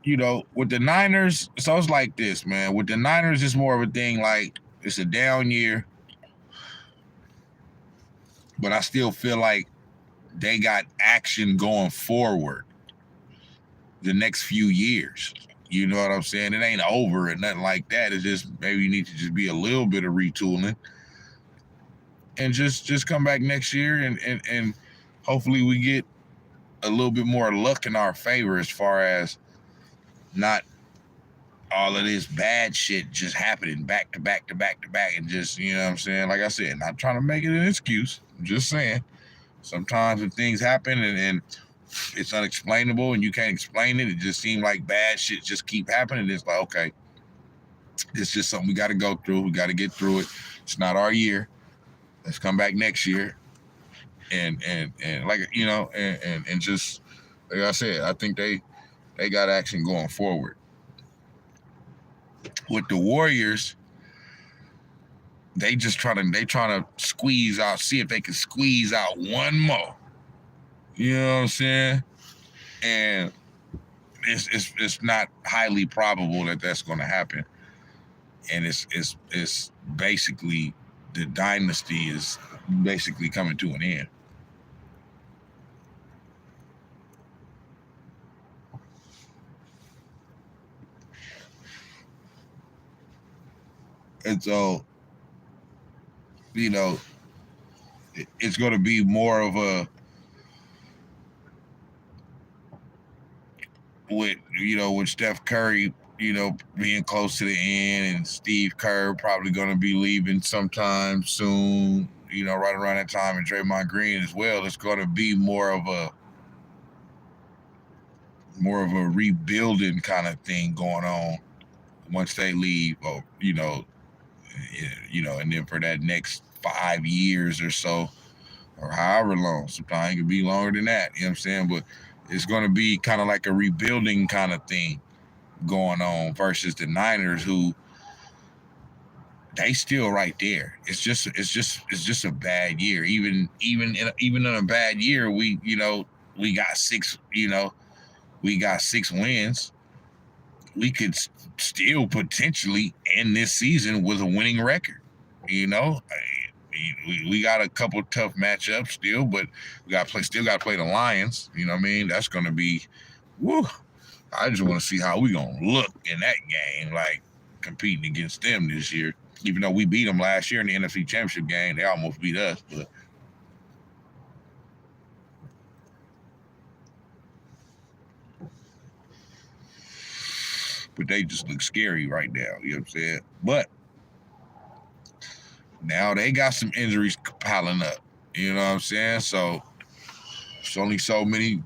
You know, with the Niners, so it's like this, man. With the Niners, it's more of a thing like it's a down year, but I still feel like they got action going forward the next few years. You know what I'm saying? It ain't over and nothing like that. It's just maybe you need to just be a little bit of retooling and just come back next year and hopefully we get a little bit more luck in our favor as far as not all of this bad shit just happening back to back and just, you know what I'm saying? Like I said, not trying to make it an excuse. I'm just saying Sometimes when things happen and it's unexplainable and you can't explain it, it just seems like bad shit just keep happening. It's like, okay, it's just something we got to go through. We got to get through it. It's not our year. Let's come back next year. And like, you know, and just like I said, I think they got action going forward. With the Warriors, they trying to squeeze out, see if they can squeeze out one more. You know what I'm saying? And it's not highly probable that that's going to happen. And it's basically, the dynasty is basically coming to an end. And so, you know, it's going to be more of a, with Steph Curry, you know, being close to the end, and Steve Kerr probably going to be leaving sometime soon, you know, right around that time, and Draymond Green as well. It's going to be more of a rebuilding kind of thing going on once they leave, or, you know, and then for that next 5 years or so, or however long, sometimes it could be longer than that, you know what I'm saying? But it's going to be kind of like a rebuilding kind of thing going on versus the Niners, who they still right there. It's just a bad year. Even in a bad year, we got 6 wins. We could still potentially end this season with a winning record. You know, we got a couple tough matchups still, but still got to play the Lions. You know what I mean? That's going to be, woo. I just want to see how we going to look in that game, like competing against them this year. Even though we beat them last year in the NFC Championship game, they almost beat us, but they just look scary right now, you know what I'm saying? But now they got some injuries piling up, you know what I'm saying? So it's only so many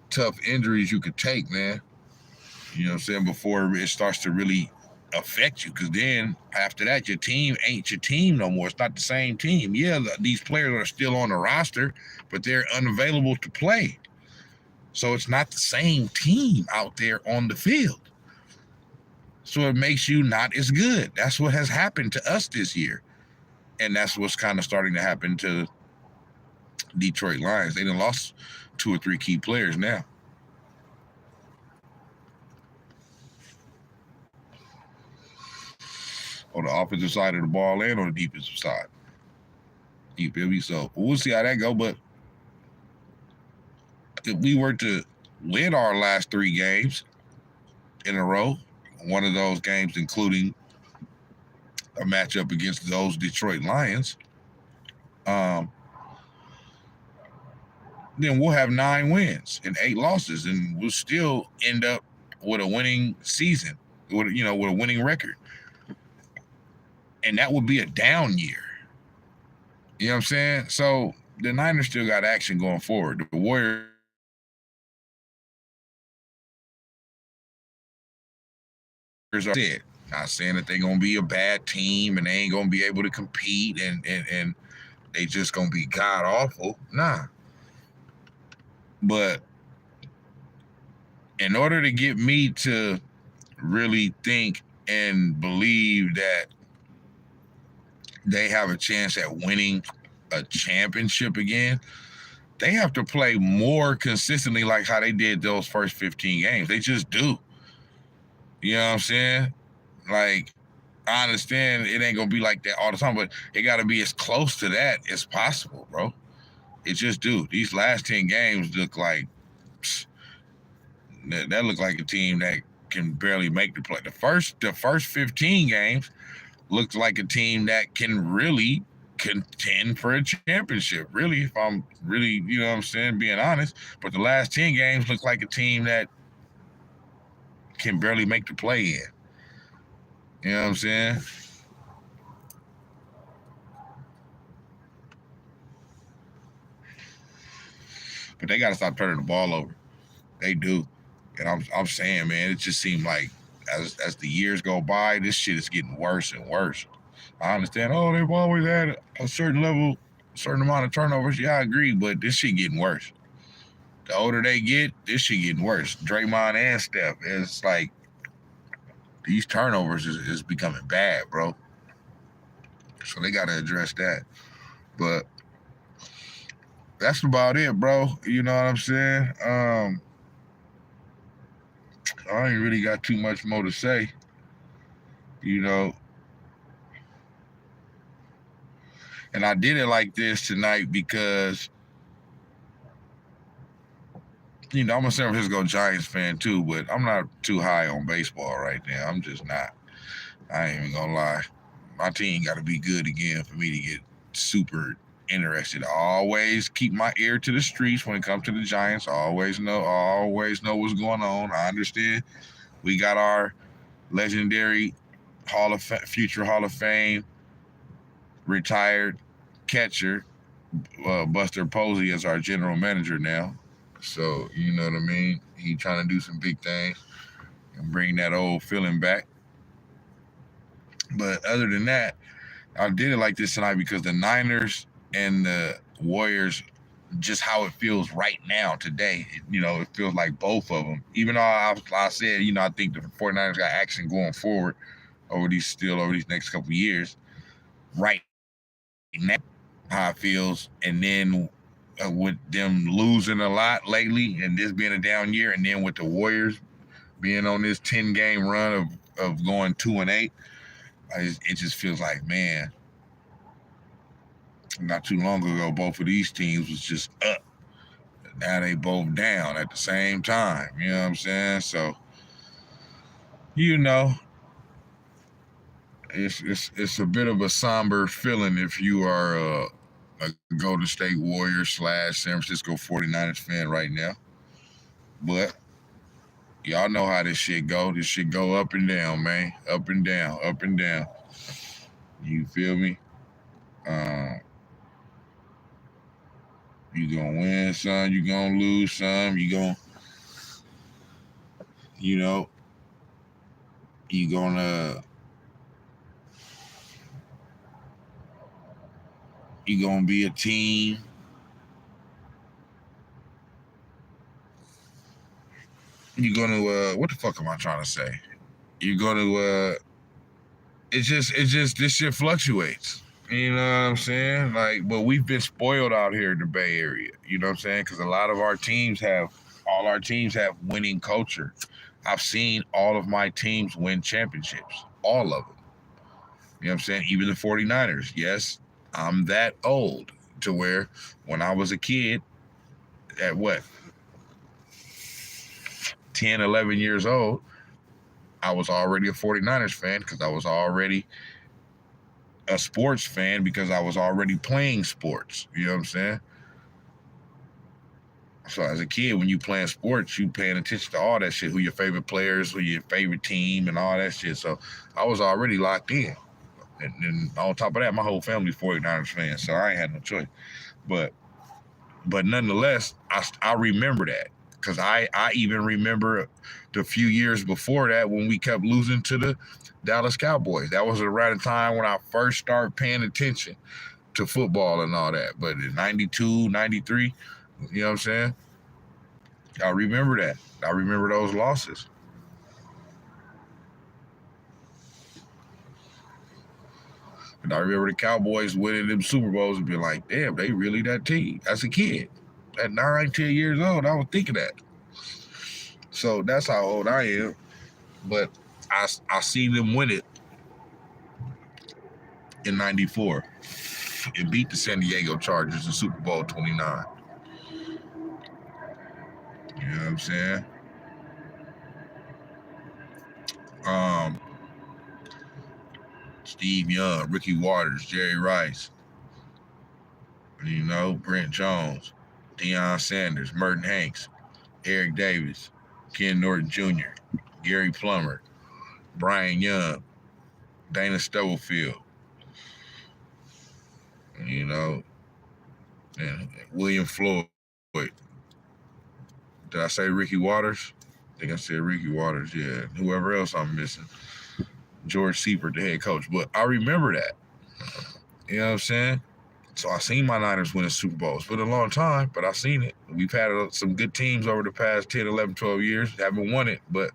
tough injuries you could take, man. You know what I'm saying? Before it starts to really affect you, because then after that, your team ain't your team no more. It's not the same team. Yeah, these players are still on the roster, but they're unavailable to play. So it's not the same team out there on the field. So it makes you not as good. That's what has happened to us this year. And that's what's kind of starting to happen to Detroit Lions. They done lost 2 or 3 key players now. On the offensive side of the ball and on the defensive side. You feel me? So we'll see how that go. But if we were to win our last 3 games in a row, one of those games including a matchup against those Detroit Lions, then we'll have 9 wins and 8 losses, and we'll still end up with a winning season, with a winning record. And that would be a down year. You know what I'm saying? So the Niners still got action going forward. The Warriors are dead. Not saying that they're going to be a bad team and they ain't going to be able to compete and they just going to be god-awful. Nah. But in order to get me to really think and believe that they have a chance at winning a championship again, they have to play more consistently like how they did those first 15 games. They just do. You know what I'm saying? Like, I understand it ain't going to be like that all the time, but it got to be as close to that as possible, bro. It just do. These last 10 games look like, that look like a team that can barely make the play. The first 15 games looked like a team that can really contend for a championship, really, if I'm really, you know what I'm saying, being honest. But the last 10 games look like a team that can barely make the play in. You know what I'm saying? But they got to stop turning the ball over. They do. And I'm saying, man, it just seemed like as the years go by, this shit is getting worse and worse. I understand, they've always had a certain level, a certain amount of turnovers. Yeah, I agree, but this shit getting worse. The older they get, this shit getting worse. Draymond and Steph, it's like these turnovers is becoming bad, bro. So they got to address that. But that's about it, bro. You know what I'm saying? I ain't really got too much more to say. You know, and I did it like this tonight because, I'm a San Francisco Giants fan too, but I'm not too high on baseball right now. I'm just not. I ain't even gonna lie. My team got to be good again for me to get super interested. I always keep my ear to the streets when it comes to the Giants. I always know what's going on. I understand we got our legendary future Hall of Fame retired catcher, Buster Posey, as our general manager now. So, you know what I mean? He trying to do some big things and bring that old feeling back. But other than that, I did it like this tonight because the Niners and the Warriors, just how it feels right now today, it feels like both of them. Even though I said, I think the 49ers got action going forward over these next couple of years. Right now, how it feels, and then with them losing a lot lately and this being a down year, and then with the Warriors being on this 10-game run of going 2-8, it just feels like, man, not too long ago, both of these teams was just up. Now they both down at the same time. You know what I'm saying? So, it's a bit of a somber feeling if you are a Golden State Warriors / San Francisco 49ers fan right now. But y'all know how this shit go. This shit go up and down, man. Up and down, up and down. You feel me? You gonna win some, you gonna lose some, you gonna be a team. You're gonna what the fuck am I trying to say? You're gonna it's just this shit fluctuates. You know what I'm saying? Like, but we've been spoiled out here in the Bay Area. You know what I'm saying? Because all our teams have winning culture. I've seen all of my teams win championships. All of them. You know what I'm saying? Even the 49ers. Yes, I'm that old to where when I was a kid, at 10, 11 years old, I was already a 49ers fan because I was already a sports fan because I was already playing sports. You know what I'm saying? So as a kid, when you playing sports, you paying attention to all that shit, who your favorite players, who your favorite team, and all that shit. So I was already locked in. And on top of that, my whole family's 49ers fans, so I ain't had no choice. But nonetheless, I remember that because I even remember the few years before that when we kept losing to the Dallas Cowboys. That was around the time when I first started paying attention to football and all that. But in 92, 93, you know what I'm saying? I remember that. I remember those losses. And I remember the Cowboys winning them Super Bowls and being like, damn, they really that team. As a kid, at 9, 10 years old, I was thinking that. So that's how old I am. But I seen them win it in 94 and beat the San Diego Chargers in Super Bowl 29. You know what I'm saying? Steve Young, Ricky Waters, Jerry Rice, Brent Jones, Deion Sanders, Merton Hanks, Eric Davis, Ken Norton Jr., Gary Plummer, Brian Young, Dana Stubblefield, and William Floyd, Did I say Ricky Waters? I think I said Ricky Waters, yeah. Whoever else I'm missing. George Seifert, the head coach. But I remember that. You know what I'm saying? So I seen my Niners win a Super Bowl. It's been a long time, but I seen it. We've had some good teams over the past 10, 11, 12 years. Haven't won it, but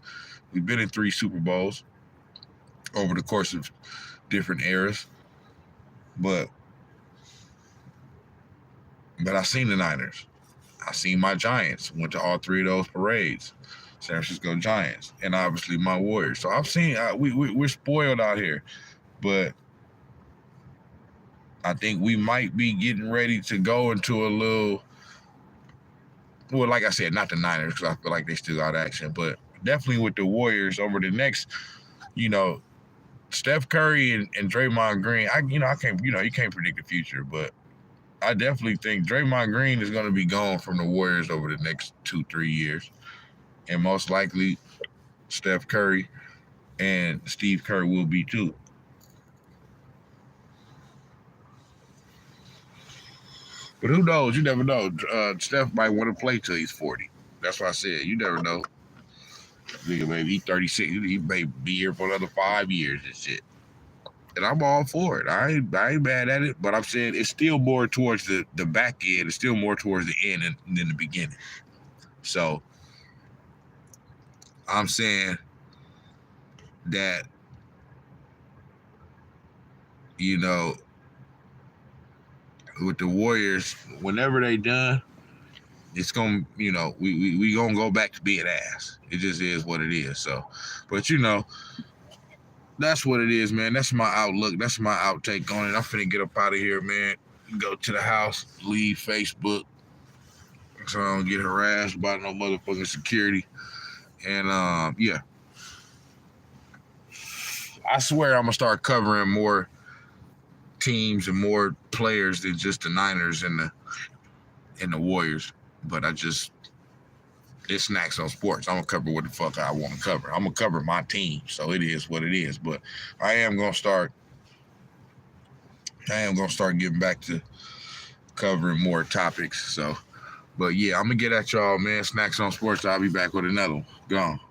we've been in 3 Super Bowls over the course of different eras. But I seen the Niners. I seen my Giants. Went to all 3 of those parades. San Francisco Giants, and obviously my Warriors. So I've seen, we're spoiled out here. But I think we might be getting ready to go into a little, well, like I said, not the Niners, because I feel like they still got action, but definitely with the Warriors over the next, Steph Curry and Draymond Green. I can't, you can't predict the future, but I definitely think Draymond Green is going to be gone from the Warriors over the next 2-3 years. And most likely Steph Curry and Steve Kerr will be too. But who knows? You never know. Steph might want to play till he's 40. That's what I said. You never know. Nigga, maybe he's 36. He may be here for another 5 years and shit. And I'm all for it. I ain't mad at it. But I'm saying it's still more towards the back end. It's still more towards the end than the beginning. So I'm saying that, with the Warriors, whenever they done, it's gonna, we gonna go back to being ass. It just is what it is. So, but that's what it is, man. That's my outlook. That's my outtake on it. I'm finna get up out of here, man. Go to the house, leave Facebook, so I don't get harassed by no motherfucking security. And yeah, I swear I'm gonna start covering more teams and more players than just the Niners and the Warriors. But it's Snax on Sports. I'm gonna cover what the fuck I want to cover. I'm gonna cover my team, so it is what it is. But I am gonna start getting back to covering more topics. So, but yeah, I'm gonna get at y'all, man. Snax on Sports. I'll be back with another one. Gone.